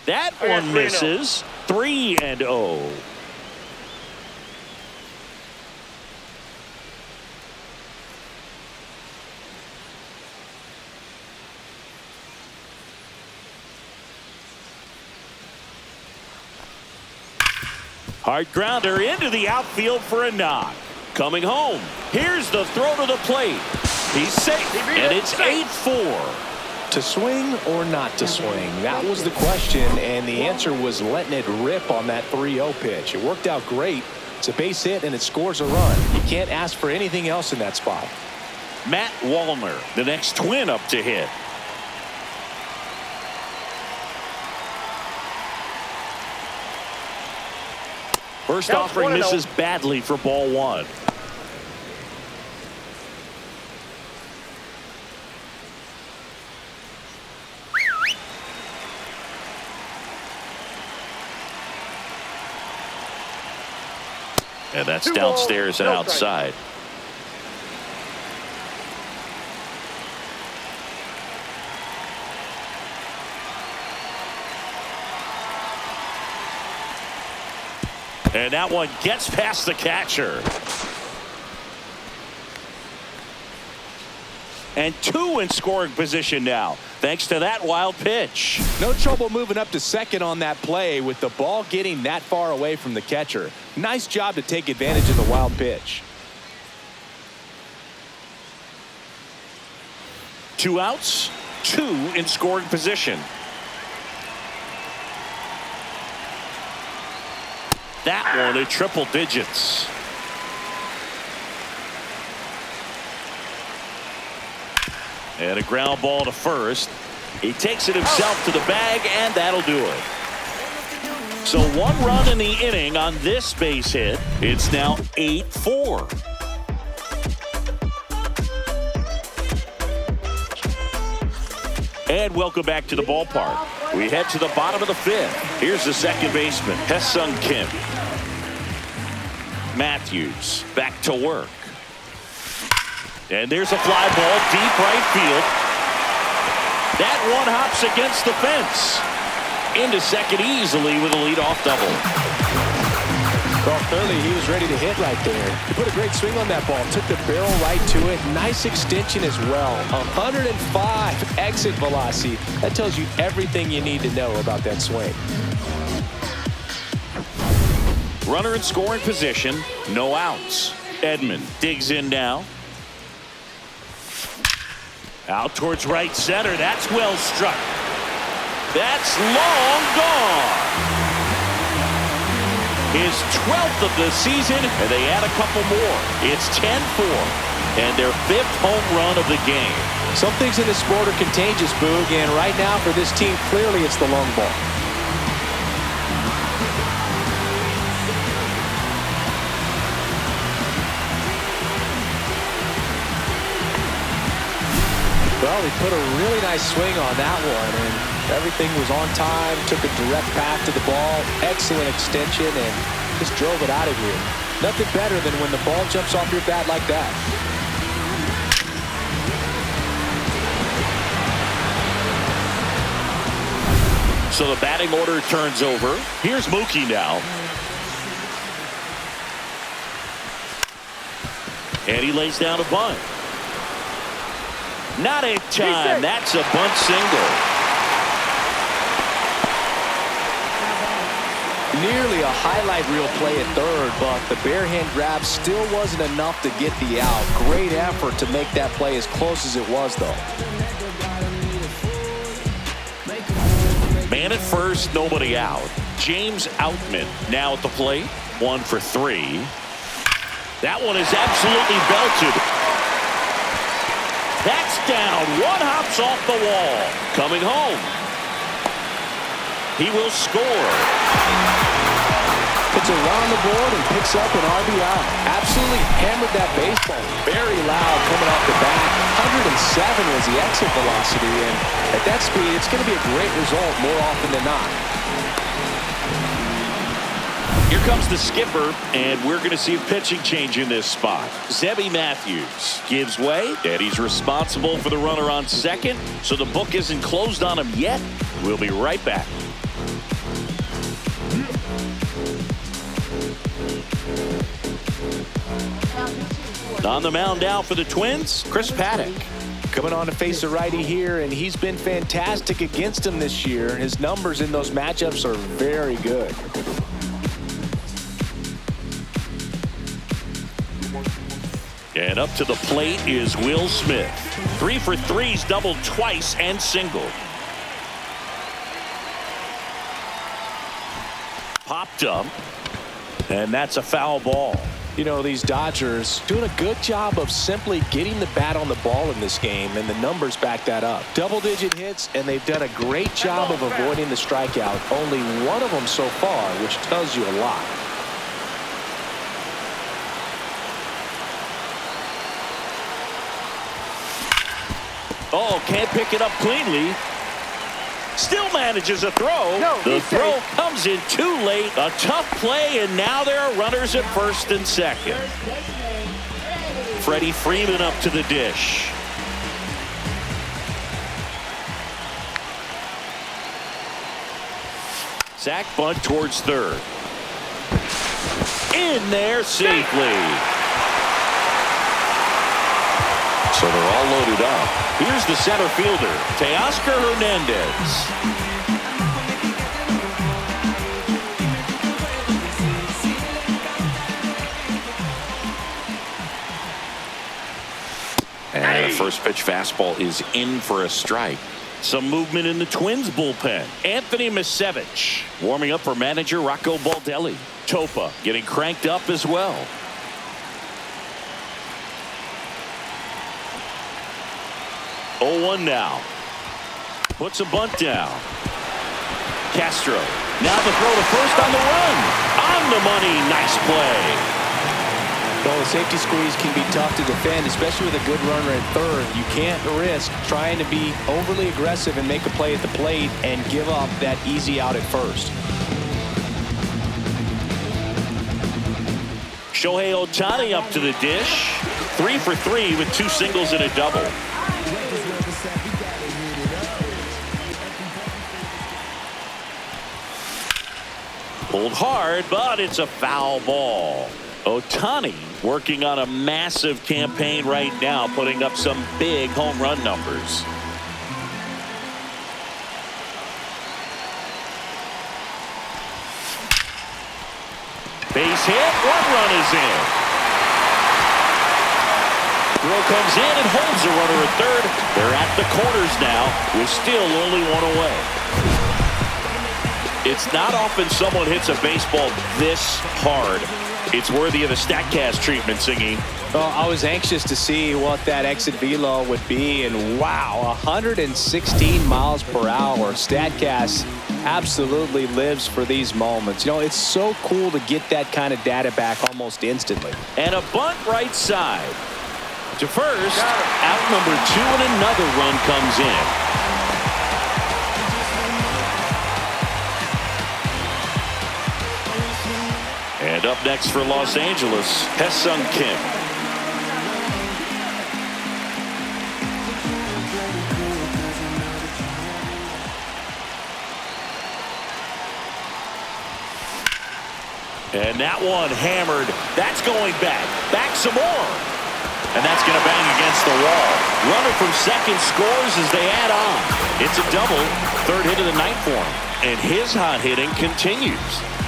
That one
3-0.
misses. 3-0. Hard grounder into the outfield for a knock. Coming home. Here's the throw to the plate. He's safe, and it's 8-4.
To swing or not to swing? That was the question, and the answer was letting it rip on that 3-0 pitch. It worked out great. It's a base hit, and it scores a run. You can't ask for anything else in that spot.
Matt Wallner, the next twin up to hit. First
Counts
offering
1-0.
misses badly for ball 1. And that's
2
downstairs
balls,
and
no strike.
outside. And that one gets past the catcher. and 2 in scoring position now, thanks to that wild pitch.
No trouble moving up to second on that play with the ball getting that far away from the catcher. Nice job to take advantage of the wild pitch.
2 outs, 2 in scoring position. That one in triple digits. And a ground ball to first. He takes it himself to the bag, and that'll do it. So 1 run in the inning on this base hit. It's now 8-4. And welcome back to the ballpark. We head to the bottom of the 5th. Here's the second baseman, Hesung Kim. Matthews back to work. And there's a fly ball deep right field. That one hops against the fence. Into second easily with a leadoff double.
Well, clearly he was ready to hit right there. He put a great swing on that ball. Took the barrel right to it. Nice extension as well. 105 exit velocity. That tells you everything you need to know about that swing.
Runner in scoring position. No outs. Edman digs in now. Out towards right center. That's well struck. That's long gone. His 12th of the season, and they add a couple more. It's 10-4, and their 5th home run of the game.
Some things in this sport are contagious, Boog, and right now for this team, clearly it's the long ball. Well, he put a really nice swing on that one, and everything was on time, took a direct path to the ball, excellent extension, and just drove it out of here. Nothing better than when the ball jumps off your bat like that.
So the batting order turns over. Here's Mookie now. And he lays down a bunt. Not in time. That's a bunt single.
Nearly a highlight reel play at third, but the bare hand grab still wasn't enough to get the out. Great effort to make that play as close as it was, though.
Man at first, nobody out. James Outman now at the plate. 1 for 3. That one is absolutely belted. That's down. 1 hops off the wall. Coming home. He will score.
Puts a run on the board and picks up an RBI. Absolutely hammered that baseball. Very loud coming off the bat. 107 was the exit velocity, and at that speed, it's going to be a great result more often than not.
Here comes the skipper, and we're going to see a pitching change in this spot. Zebby Matthews gives way, and he's responsible for the runner on second, so the book isn't closed on him yet. We'll be right back. On the mound now for the Twins, Chris Paddock.
Coming on to face a righty here, and he's been fantastic against him this year. His numbers in those matchups are very good.
And up to the plate is Will Smith. 3 for 3's doubled twice and singled. Popped up. And that's a foul ball.
You know, these Dodgers doing a good job of simply getting the bat on the ball in this game, and the numbers back that up. Double-digit hits, and they've done a great job of avoiding the strikeout. Only one of them so far, which tells you a lot.
Oh, can't pick it up cleanly. Still manages a throw. The throw comes in too late. A tough play, and now there are runners at first and second. Freddie Freeman up to the dish. Sack bunt towards third. In there safely. So they're all loaded up. Here's the center fielder, Teoscar Hernandez. And the first pitch fastball is in for a strike. Some movement in the Twins bullpen. Anthony Misevich warming up for manager Rocco Baldelli. Topa getting cranked up as well. Oh, 1 now. Puts a bunt down. Castro. Now the throw to first on the run. On the money. Nice play.
Well, a safety squeeze can be tough to defend, especially with a good runner at third. You can't risk trying to be overly aggressive and make a play at the plate and give up that easy out at first.
Shohei Ohtani up to the dish. 3 for 3 with 2 singles and a double. Pulled hard, but it's a foul ball. Ohtani working on a massive campaign right now, putting up some big home run numbers. Base hit, 1 run is in. Throw comes in and holds the runner at third. They're at the corners now with still only 1 away. It's not often someone hits a baseball this hard. It's worthy of the StatCast treatment, Singy.
Well, I was anxious to see what that exit velo would be, and wow, 116 miles per hour. StatCast absolutely lives for these moments. You know, it's so cool to get that kind of data back almost instantly.
And a bunt right side. To first, out number 2, and another run comes in. And up next for Los Angeles, Hae-Sung Kim. And that one hammered. That's going back. Back some more. And that's going to bang against the wall. Runner from second scores as they add on. It's a double. 3rd hit of the night for him. And his hot hitting continues.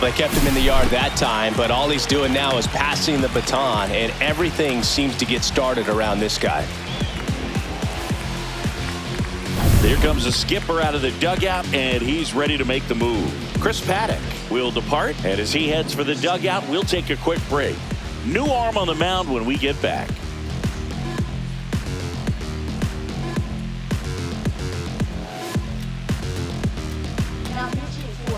They kept him in the yard that time, but all he's doing now is passing the baton, and everything seems to get started around this guy.
There comes a skipper out of the dugout, and he's ready to make the move. Chris Paddock will depart, and as he heads for the dugout, we'll take a quick break. New arm on the mound when we get back.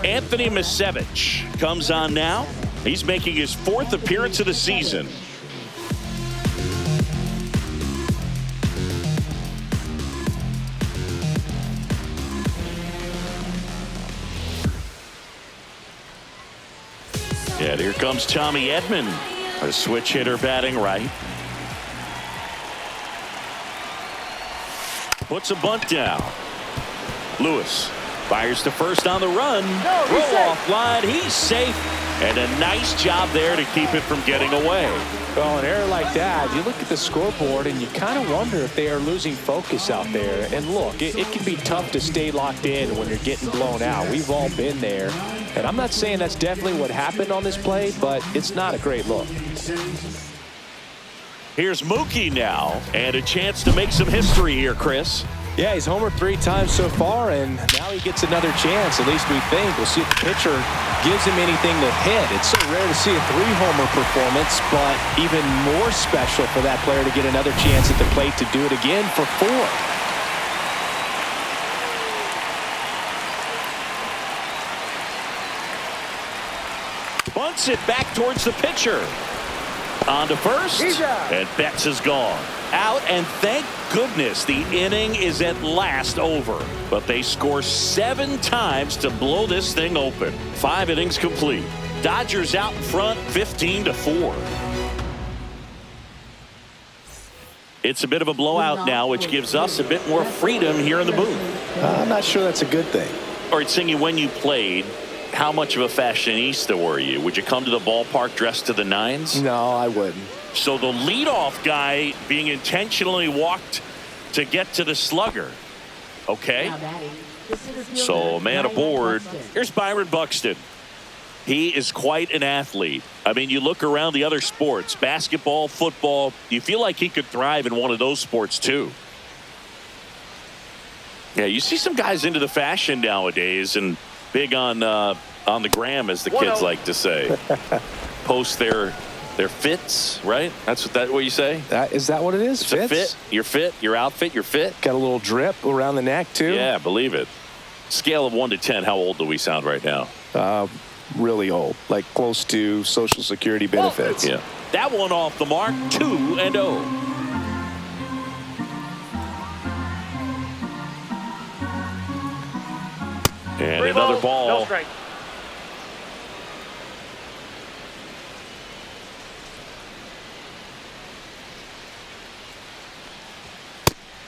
Anthony Misevich comes on now. He's making his 4th appearance of the season. And here comes Tommy Edman, a switch hitter batting right. Puts a bunt down. Lewis fires to first on the run. Throw off line. He's safe. And a nice job there to keep it from getting away.
Well, an error like that, you look at the scoreboard and you kind of wonder if they are losing focus out there. And look, it can be tough to stay locked in when you're getting blown out. We've all been there. And I'm not saying that's definitely what happened on this play, but it's not a great look.
Here's Mookie now, and a chance to make some history here, Chris.
Yeah, he's homered 3 times so far, and now he gets another chance, at least we think. We'll see if the pitcher gives him anything to hit. It's so rare to see a 3-homer performance, but even more special for that player to get another chance at the plate to do it again for 4.
Bunts it back towards the pitcher. On to first, and Betts is gone. Out, and thank goodness the inning is at last over. But they score 7 times to blow this thing open. 5 innings complete. Dodgers out in front, 15-4. It's a bit of a blowout now, which gives us a bit more freedom here in the booth.
I'm not sure that's a good thing.
All right, Singy, when you played, how much of a fashionista were you? Would you come to the ballpark dressed to the nines?
No, I wouldn't.
So the leadoff guy being intentionally walked to get to the slugger. Okay.
Now batting, the center fielder,
So a man
Byron
aboard.
Buxton.
Here's Byron Buxton. He is quite an athlete. I mean, you look around the other sports, basketball, football, you feel like he could thrive in one of those sports too. Yeah, you see some guys into the fashion nowadays and big on the gram, as the kids like to say. Post their fits, right? That's what you say?
Is that what it is?
It's a fit. You're fit. Your outfit, you're fit.
Got a little drip around the neck, too?
Yeah, believe it. Scale of 1 to 10, how old do we sound right now?
Really old, like close to Social Security benefits.
Yeah. That one off the mark, 2-0. And another ball.
No strike.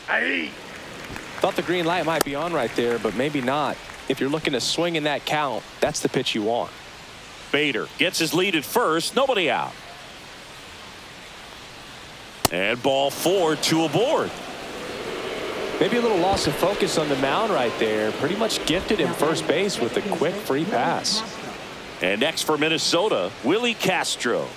Aye.
Thought the green light might be on right there, but maybe not. If you're looking to swing in that count, that's the pitch you want.
Bader gets his lead at first. Nobody out. And ball 4, 2 aboard.
Maybe a little loss of focus on the mound right there. Pretty much gifted him first base with a quick free pass.
And next for Minnesota, Willie Castro.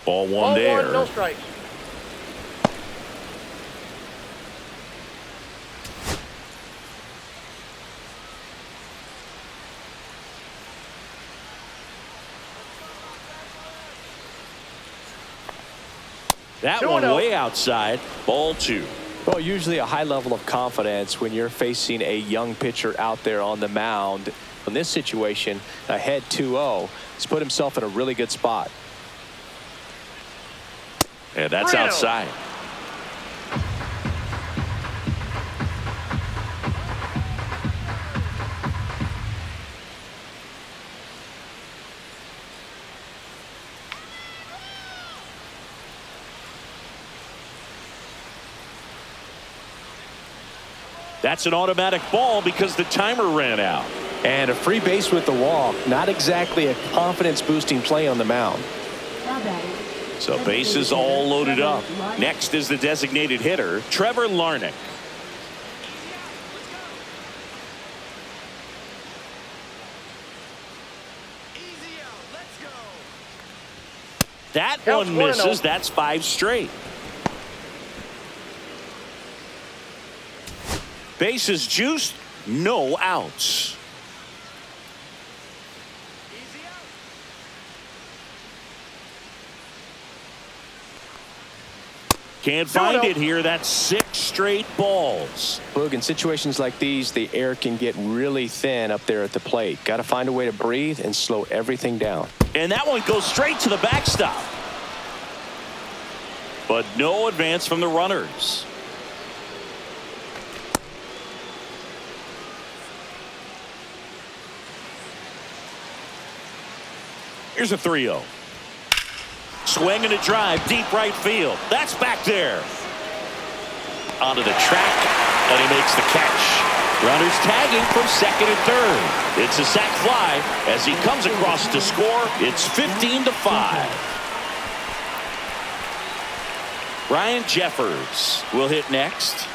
Ball 1 there.
No strikes.
That
2-0.
one way outside. Ball 2.
Well, usually a high level of confidence when you're facing a young pitcher out there on the mound. In this situation, ahead 2-0, he's put himself in a really good spot.
And that's
3-0.
outside. That's an automatic ball because the timer ran out.
And a free base with the walk. Not exactly a confidence-boosting play on the mound.
Now batting,
So bases all loaded up. Next is the designated hitter, Trevor Larnach. That
Counts
one
1-0.
misses. That's 5 straight. Bases juiced, no outs. Can't find it here. That's 6 straight balls.
Boog, in situations like these, the air can get really thin up there at the plate. Got to find a way to breathe and slow everything down.
And that one goes straight to the backstop. But no advance from the runners. Here's a 3-0. Swing and a drive, deep right field. That's back there. Onto the track, and he makes the catch. Runners tagging from second and third. It's a sac fly as he comes across to score. It's 15-5. Ryan Jeffers will hit next.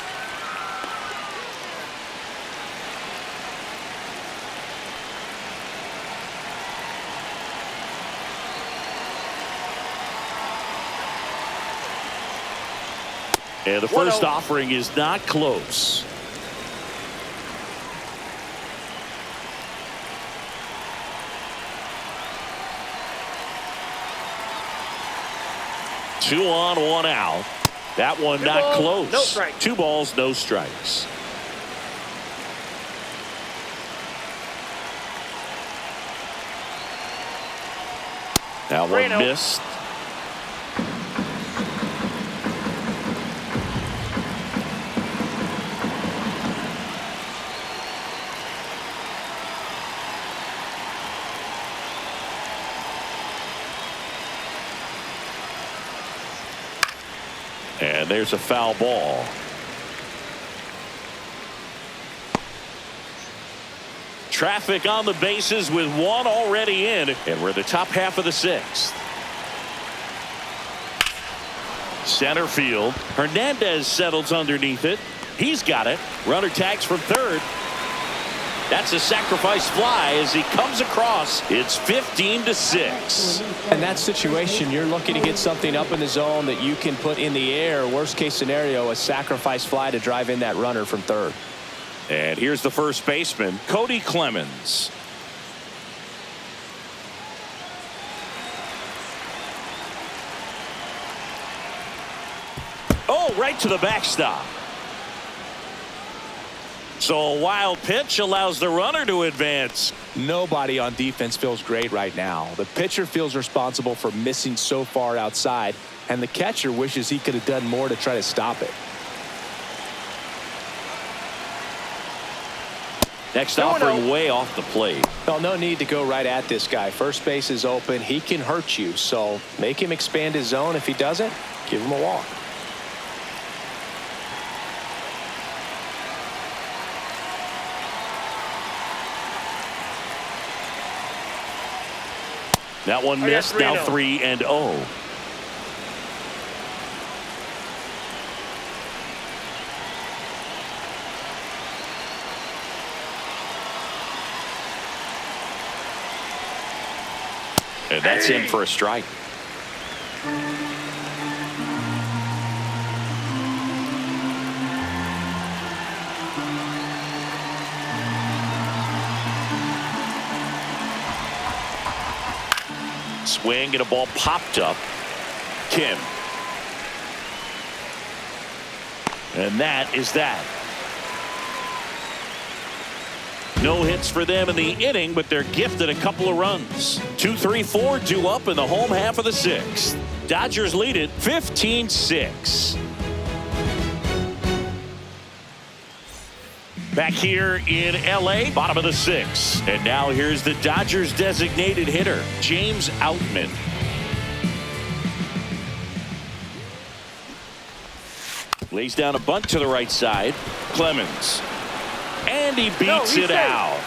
And the first offering is not close. Two on, 1 out. That one not close.
No strike.
2 balls, no strikes. That one
3-0.
missed. And there's a foul ball. Traffic on the bases with one already in, and we're in the top half of the sixth. Center field. Hernandez settles underneath it. He's got it. Runner tags from third. That's a sacrifice fly as he comes across. It's 15-6.
In that situation, you're looking to get something up in the zone that you can put in the air. Worst case scenario, a sacrifice fly to drive in that runner from third.
And here's the first baseman, Cody Clemens. Oh, right to the backstop. So a wild pitch allows the runner to advance.
Nobody on defense feels great right now. The pitcher feels responsible for missing so far outside, and the catcher wishes he could have done more to try to stop it.
Next offering way off the plate.
Well, no need to go right at this guy. First base is open. He can hurt you, so make him expand his zone. If he doesn't, give him a walk.
That one missed. Now 3-0. And that's in for a strike. Swing and a ball popped up. Kim. And that is that. No hits for them in the inning, but they're gifted a couple of runs. 2-3-4 due up in the home half of the sixth. Dodgers lead it 15-6. Back here in LA, bottom of the sixth. And now here's the Dodgers designated hitter, James Outman. Lays down a bunt to the right side. Clemens. And he beats it out.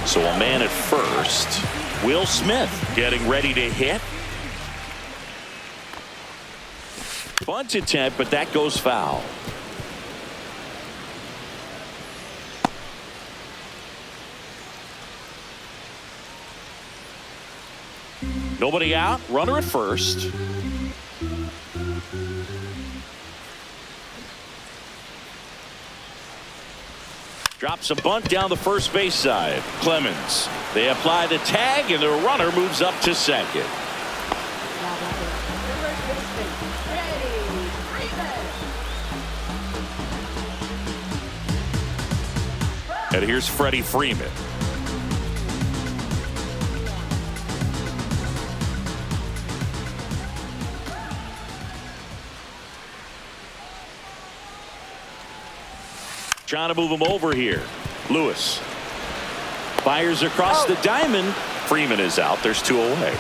So a man at first. Will Smith getting ready to hit. Bunt attempt, but that goes foul. Nobody out. Runner at first. Drops a bunt down the first base side. Clemens. They apply the tag, and the runner moves up to second. And here's Freddie Freeman. Trying to move him over here. Lewis fires across the diamond. Freeman is out. There's two away.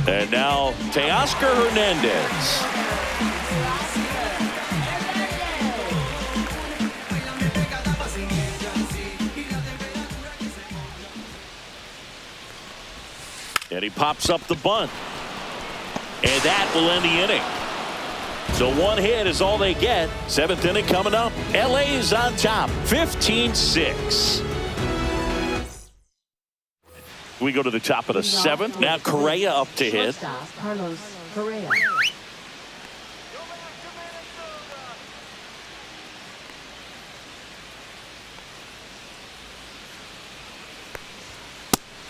And now Teoscar Hernandez. And he pops up the bunt. And that will end the inning. So one hit is all they get. Seventh inning coming up. LA is on top, 15-6. We go to the top of the seventh. Now Correa up to hit.
Carlos Correa.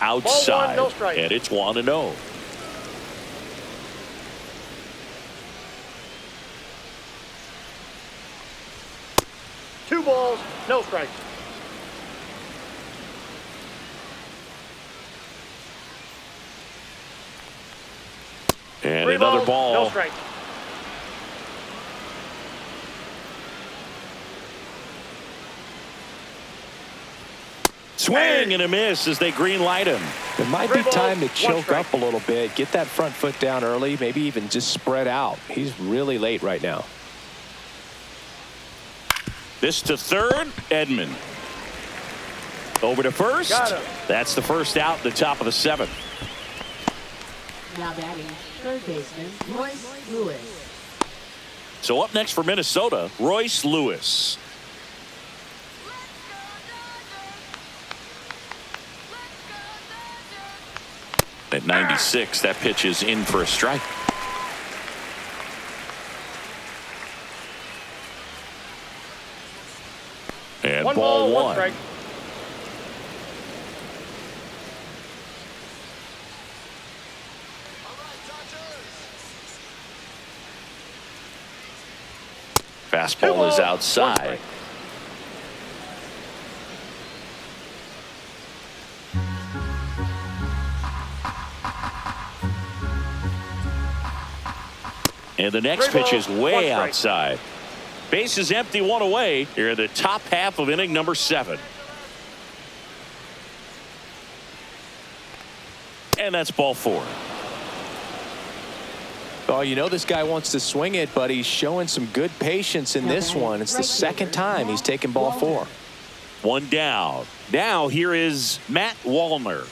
Outside.
Ball 1, no strike.
And it's 1-0.
Two balls, no strikes.
And
Three
another
balls,
ball.
no strikes.
Swing and a miss as they green light him.
It might be time to choke up a little bit, get that front foot down early, maybe even just spread out. He's really late right now.
This to third, Edman. Over to first. That's the first out, the top of the seventh.
Now batting, third baseman, Royce Lewis.
So up next for Minnesota, Royce Lewis. At 96, that pitch is in for a strike. And ball one.
Strike.
Fastball is outside. And the next pitch is way outside. Base is empty, one away. Here in the top half of inning number 7. And that's ball 4.
Oh, you know this guy wants to swing it, but he's showing some good patience in this one. It's the second time he's taken ball 4.
One down. Now here is Matt Wallner.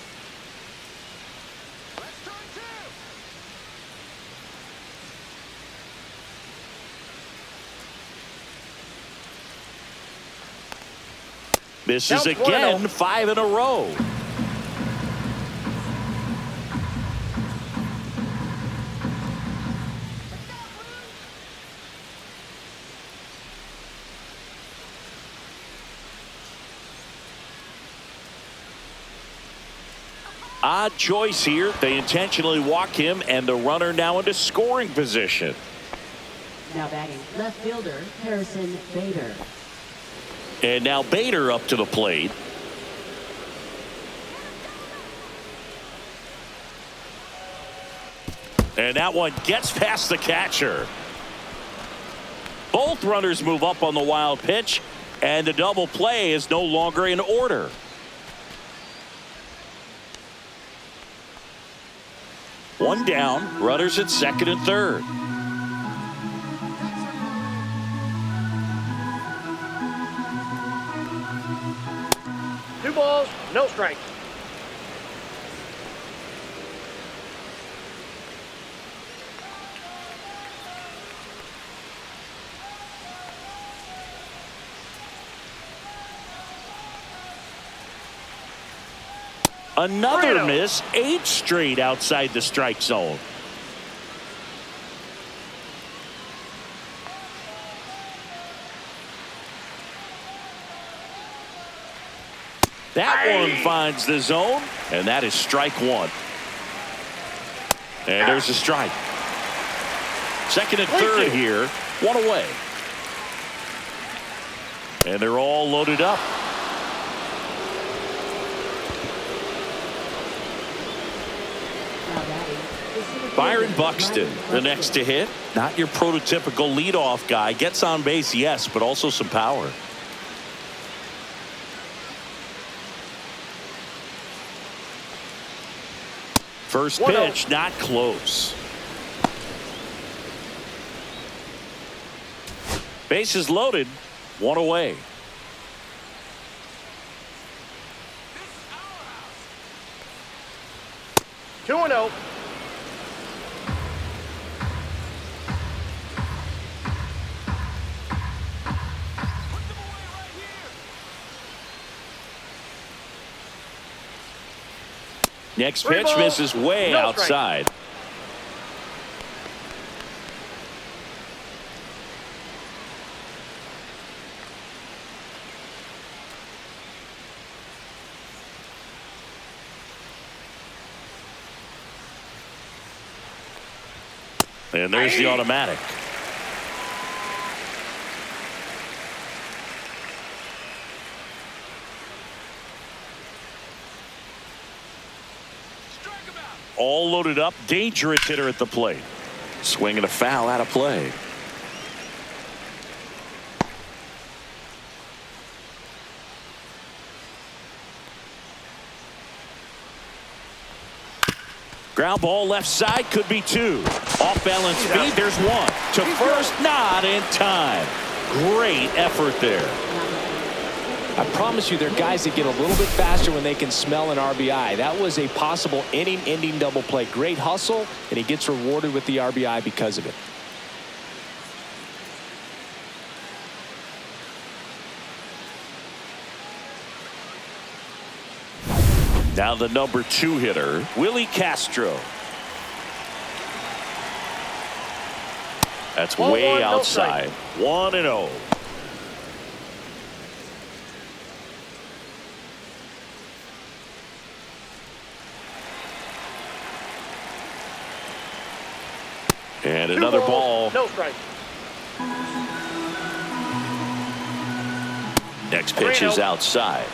This is again 5 in a row. Odd choice here. They intentionally walk him, and the runner now into scoring position.
Now batting, left fielder, Harrison Bader.
And now Bader up to the plate. And that one gets past the catcher. Both runners move up on the wild pitch, and the double play is no longer in order. One down, runners at second and third.
Two balls, no strikes.
Another miss, 8 straight outside the strike zone. That one finds the zone, and that is strike 1. And there's a strike. Second and third here, 1 away. And they're all loaded up. Byron Buxton, the next to hit. Not your prototypical leadoff guy. Gets on base, yes, but also some power. First pitch, not close. Bases loaded, 1 away.
Two and oh.
Next pitch misses way outside. And there's the automatic. All loaded up, dangerous hitter at the plate. Swing and a foul out of play. Ground ball left side, could be 2. Off balance speed, there's 1. To first, not in time. Great effort there.
I promise you, there are guys that get a little bit faster when they can smell an RBI. That was a possible inning-ending double play. Great hustle, and he gets rewarded with the RBI because of it.
Now the number 2 hitter, Willie Castro. That's way outside. 1-0. And another ball.
No strike.
Next pitch is outside.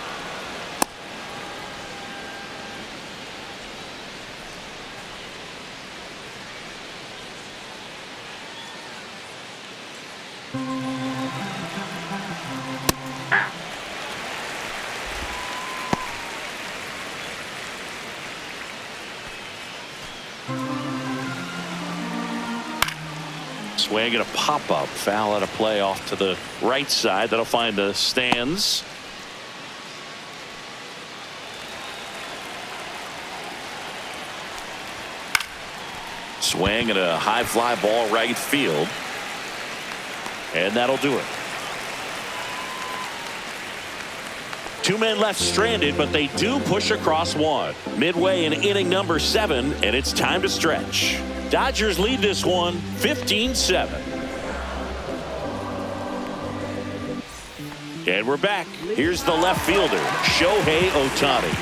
Swing and a pop-up. Foul out of play off to the right side. That'll find the stands. Swing and a high fly ball right field. And that'll do it. 2 men left stranded, but they do push across 1. Midway in inning number 7, and it's time to stretch. Dodgers lead this one 15-7. And we're back. Here's the left fielder, Shohei Ohtani.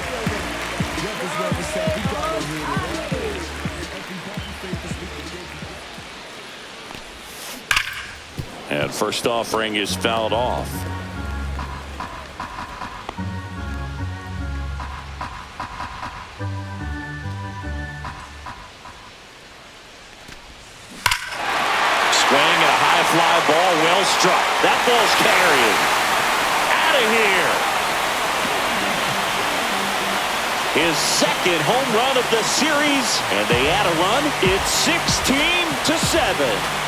And first offering is fouled off. Fly ball, well struck. That ball's carrying. Out of here. His second home run of the series, and they add a run. It's 16-7.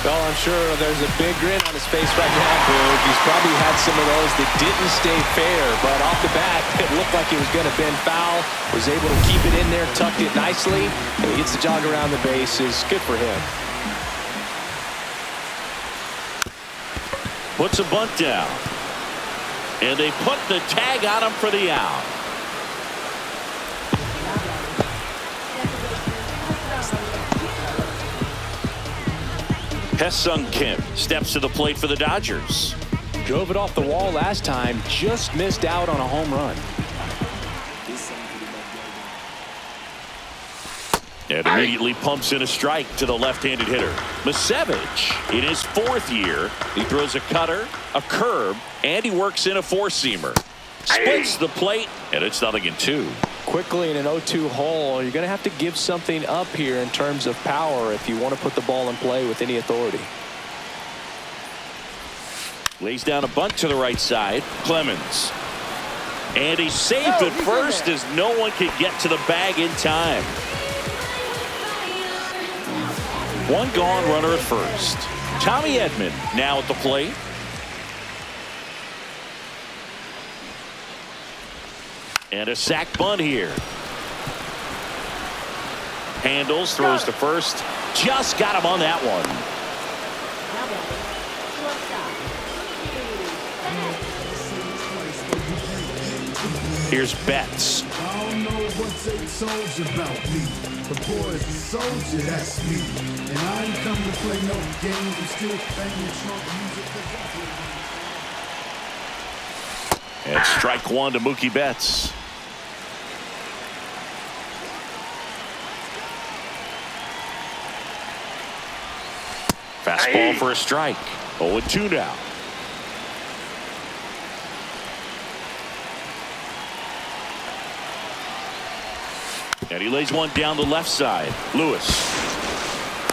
Well, I'm sure there's a big grin on his face right now, Boog. He's probably had some of those that didn't stay fair, but off the bat, it looked like he was going to bend foul, was able to keep it in there, tucked it nicely, and he gets the jog around the bases. Good for him.
Puts a bunt down, and they put the tag on him for the out. Hesung Kim steps to the plate for the Dodgers.
Drove it off the wall last time, just missed out on a home run.
And immediately pumps in a strike to the left-handed hitter. Misevich, in his 4th year, he throws a cutter, a curve, and he works in a 4-seamer. Splits the plate, and it's 0-2.
Quickly in an 0-2 hole, you're going to have to give something up here in terms of power if you want to put the ball in play with any authority.
Lays down a bunt to the right side. Clemens. And he saved at first as no one could get to the bag in time. 1 gone, runner at first. Tommy Edman now at the plate. And a sac bunt here. Handles, throws to first. Just got him on that one. Here's Betts.
I don't know what they told you about me. The boy is a soldier, that's me. And I ain't come to play no games. I'm still banging trunk music.
And strike 1 to Mookie Betts. Fastball for a strike. 0-2 now. And he lays one down the left side. Lewis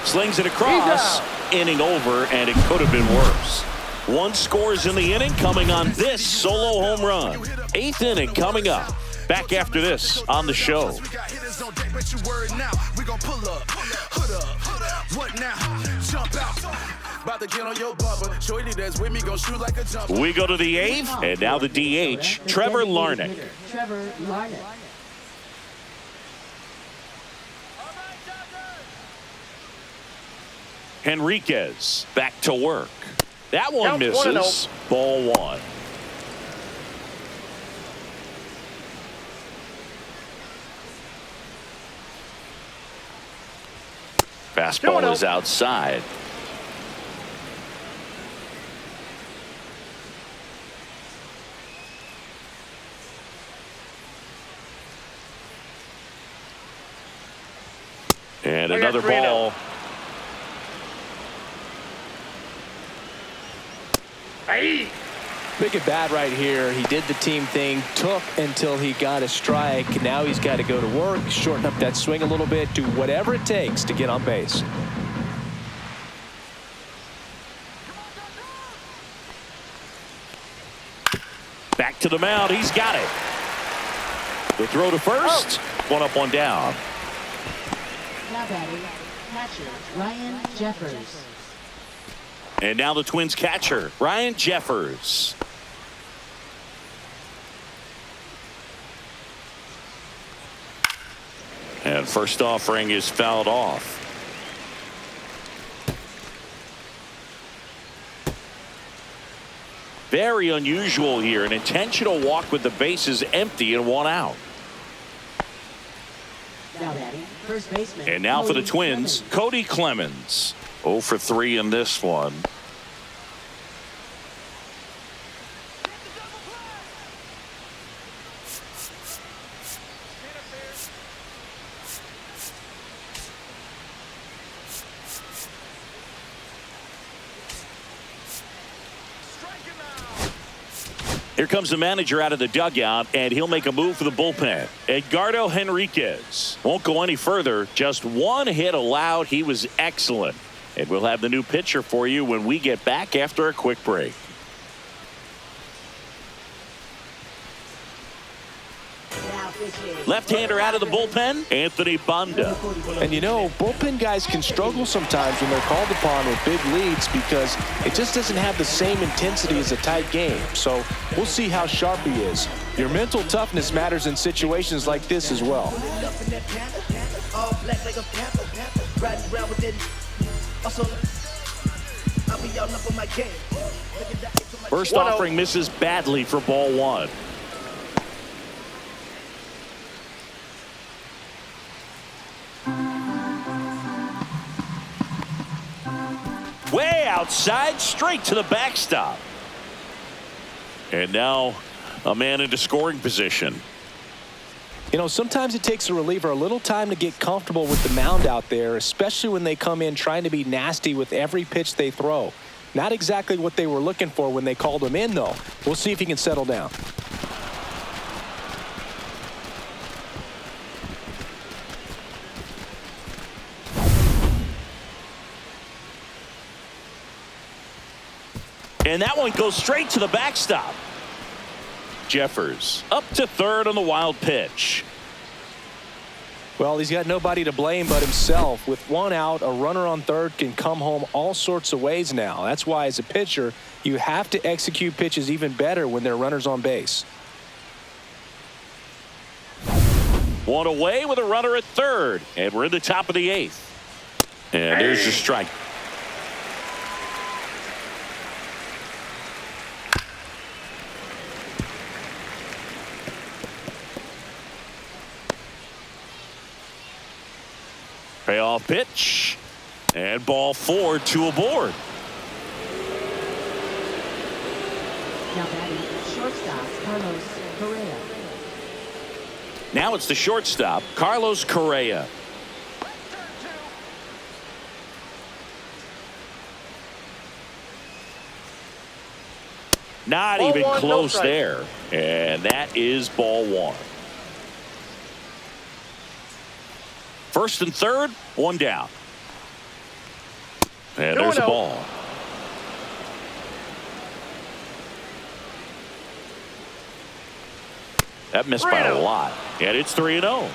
slings it across. Inning over, and it could have been worse. One scores in the inning coming on this solo home run. 8th inning coming up. Back after this on the show. We go to the 8th, and now the DH, Trevor Larnach.
Trevor Larnach.
Henriquez back to work. That one
Count
misses.
1-0.
Ball 1. Fastball
2-0.
is outside. And
I got
another
3-0.
ball.
Hey!
Big at bat right here. He did the team thing, took until he got a strike. Now he's got to go to work, shorten up that swing a little bit, do whatever it takes to get on base.
Back to the mound. He's got it. The throw to first. One up, one down.
Now batting, catcher Ryan Jeffers.
And now the Twins catcher, Ryan Jeffers. And first offering is fouled off. Very unusual here. An intentional walk with the bases empty and one out.
Now batting, first baseman.
And now for the
Cody
Twins,
Clemens.
Cody Clemens. 0 for 3 in this one. Here comes the manager out of the dugout, and he'll make a move for the bullpen. Edgardo Henriquez won't go any further. Just one hit allowed. He was excellent. And we'll have the new pitcher for you when we get back after a quick break. Left-hander out of the bullpen, Anthony Banda.
And you know, bullpen guys can struggle sometimes when they're called upon with big leads because it just doesn't have the same intensity as a tight game. So we'll see how sharp he is. Your mental toughness matters in situations like this as well.
First offering misses badly for ball 1. Way outside, straight to the backstop. And now a man into scoring position.
You know, sometimes it takes a reliever a little time to get comfortable with the mound out there, especially when they come in trying to be nasty with every pitch they throw. Not exactly what they were looking for when they called him in, though. We'll see if he can settle down.
And that one goes straight to the backstop. Jeffers up to third on the wild pitch.
Well, he's got nobody to blame but himself. With one out, a runner on third can come home all sorts of ways now. That's why, as a pitcher, you have to execute pitches even better when there are runners on base.
One away with a runner at third. And we're in the top of the 8th. And there's the strike. Payoff pitch. And ball 4, 2 aboard.
Now batting, shortstop Carlos Correa.
Now it's the shortstop, Carlos Correa. Not
Ball
even
1, no
close
strike.
there. And that is ball 1. First and third, one down. And there's a ball. That missed by a lot. And it's 3-0.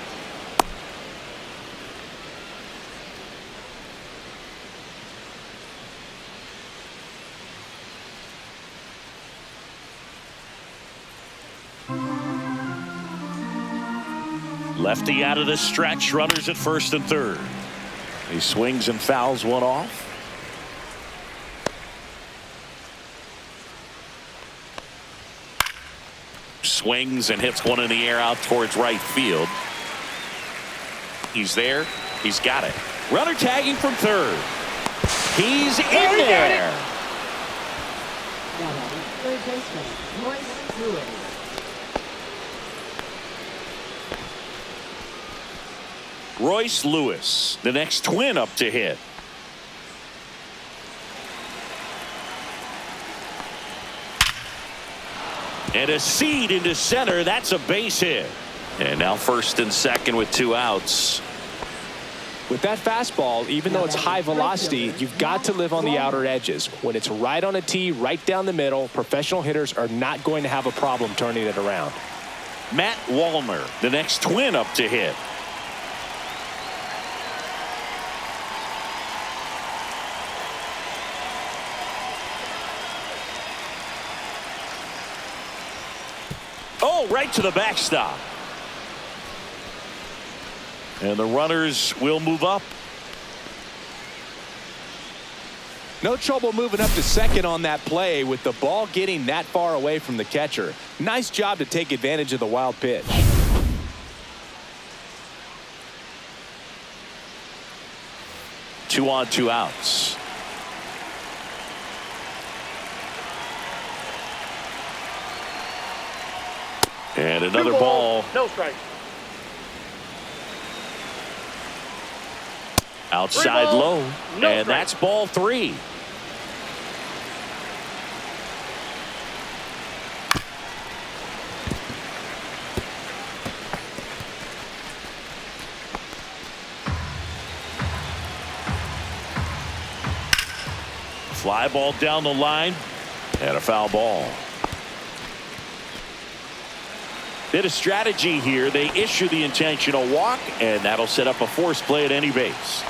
Lefty out of the stretch. Runners at first and third. He swings and fouls one off. Swings and hits one in the air out towards right field. He's there. He's got it. Runner tagging from third. He's in there.
Now batting, third baseman, Royce Lewis.
Royce Lewis, the next Twin up to hit. And a seed into center. That's a base hit. And now first and second with 2 outs.
With that fastball, even though it's high velocity, you've got to live on the outer edges. When it's right on a tee, right down the middle, professional hitters are not going to have a problem turning it around.
Matt Wallner, the next Twin up to hit. Oh, right to the backstop. And the runners will move up.
No trouble moving up to second on that play with the ball getting that far away from the catcher. Nice job to take advantage of the wild pitch.
Two on, 2 outs. And another ball.
No strike.
Outside low.
No
And
strike.
that's ball 3. Fly ball down the line. And a foul ball. Bit of strategy here. They issue the intentional walk, and that'll set up a force play at any base.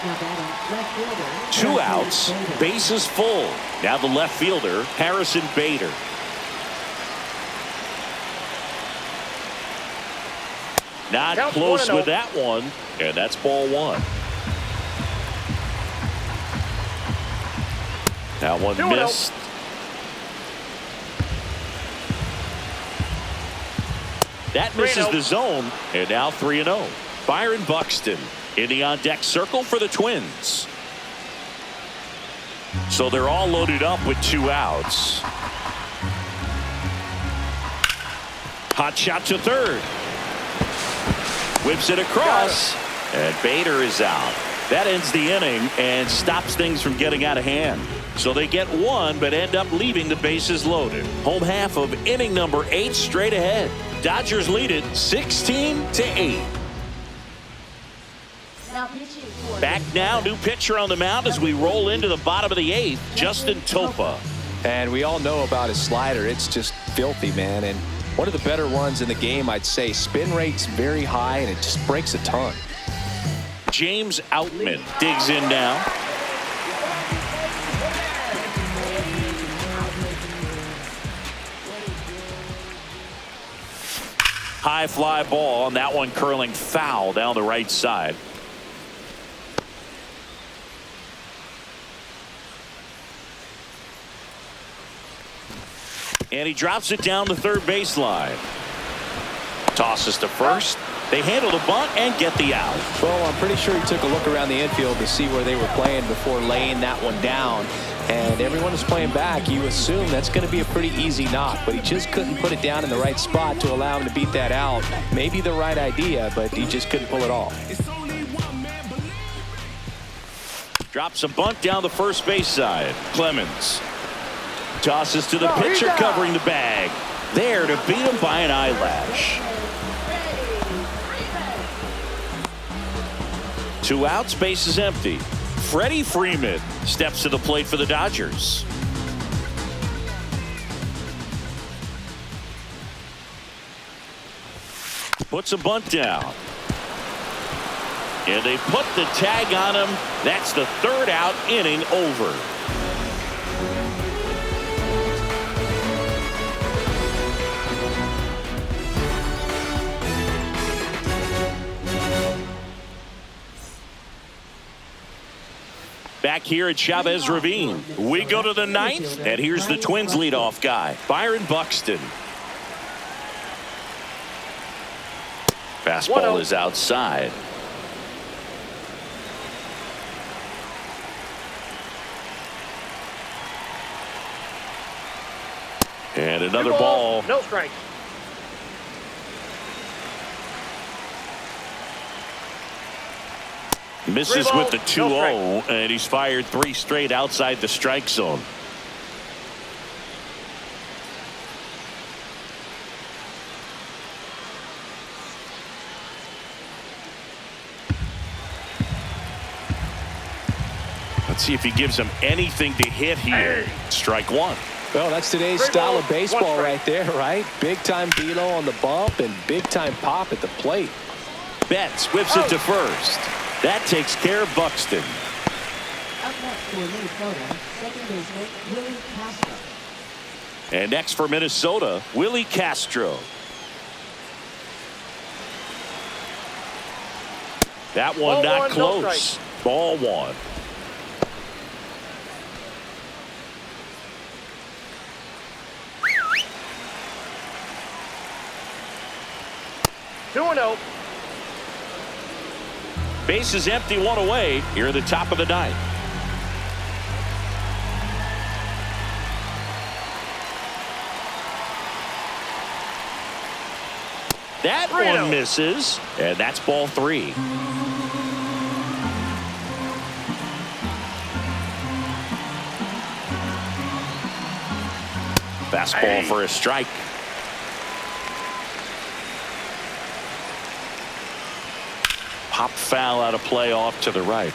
Now batting, left fielder.
2 outs, bases full. Now the left fielder, Harrison Bader. Not
Count
close
1-0.
with that one, and that's ball 1. That one
2-0.
missed. That misses
3-0.
the zone, and now 3-0. Byron Buxton in the on-deck circle for the Twins. So they're all loaded up with 2 outs. Hot shot to third. Whips it across, and Bader is out. That ends the inning and stops things from getting out of hand. So they get 1, but end up leaving the bases loaded. Home half of inning number 8 straight ahead. Dodgers lead it 16-8.
Now pitching for
Back now, new pitcher on the mound as we roll into the bottom of the 8th, Justin Topa.
And we all know about his slider. It's just filthy, man. And one of the better ones in the game, I'd say. Spin rate's very high, and it just breaks a ton.
James Outman digs in now. High fly ball, and that one curling foul down the right side. And he drops it down the third baseline. Tosses to first. They handle the bunt and get the out.
Well, I'm pretty sure he took a look around the infield to see where they were playing before laying that one down. And everyone is playing back. You assume that's going to be a pretty easy knock, but he just couldn't put it down in the right spot to allow him to beat that out. Maybe the right idea, but he just couldn't pull it off.
Drops a bunt down the first base side. Clemens tosses to the pitcher covering the bag. There to beat him by an eyelash. 2 outs, base is empty. Freddie Freeman steps to the plate for the Dodgers. Puts a bunt down. And they put the tag on him. That's the 3rd out, inning over. Back here at Chavez Ravine, we go to the 9th, and here's the Twins leadoff guy, Byron Buxton. Fastball is outside. And another ball.
No strikes.
Misses with the 2-0, and he's fired 3 straight outside the strike zone. Let's see if he gives him anything to hit here. Strike 1.
Well, that's today's style of baseball right there, right? Big-time velo on the bump and big-time pop at the plate.
Betts whips it to first. That takes care of Buxton.
Up next for Minnesota, second baseman Willie Castro.
And next for Minnesota, Willie Castro. That one not close. Ball 1.
Two and 0.
Base is empty, 1 away. Here at the top of the 9th. That one misses, and that's ball 3. Fastball for a strike. Pop foul out of play off to the right.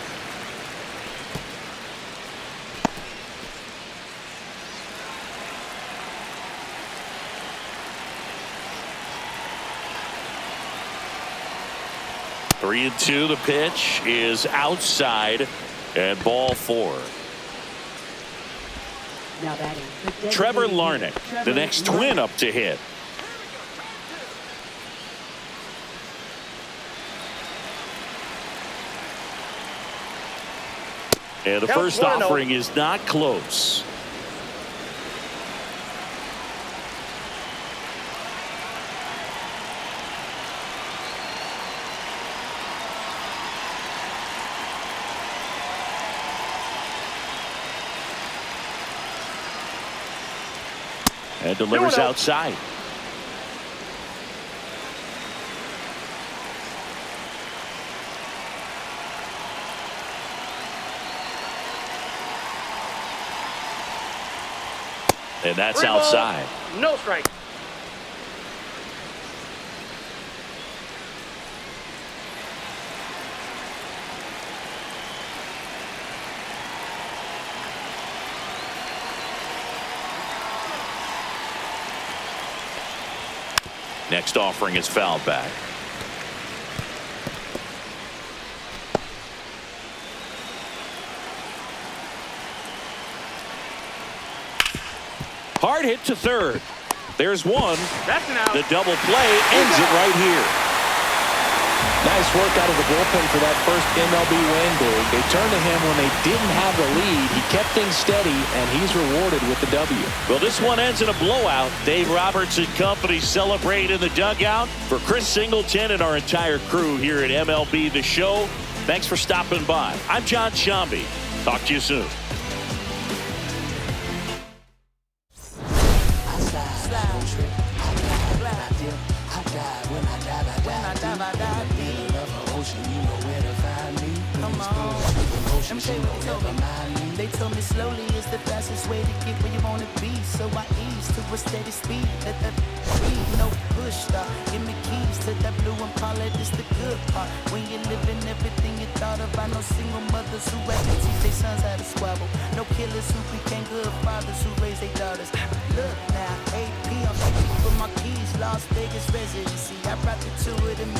Three and 2. The pitch is outside, and ball 4.
Now batting,
Trevor Larnach, the next Twin up to hit. And the first offering is not close. And delivers outside. And that's outside.
No strike.
Next offering is fouled back. Hard hit to third. There's one.
That's an out.
The double play ends it right here.
Nice work out of the bullpen for that first MLB win, Big. They turned to him when they didn't have the lead. He kept things steady, and he's rewarded with the W.
Well, this one ends in a blowout. Dave Roberts and company celebrate in the dugout. For Chris Singleton and our entire crew here at MLB The Show, thanks for stopping by. I'm John Shambi. Talk to you soon.
They told me slowly is the fastest way to get where you want to be. So I ease to a steady speed. Let that breathe, no push stop. Give me keys to that blue and Impala, this the good part. When you're living everything you thought of. I know single mothers who had to teach their sons how to squabble. No killers who became good fathers who raised their daughters. Look now, AP, I'm speaking for my keys, Las Vegas residency. I brought the two of them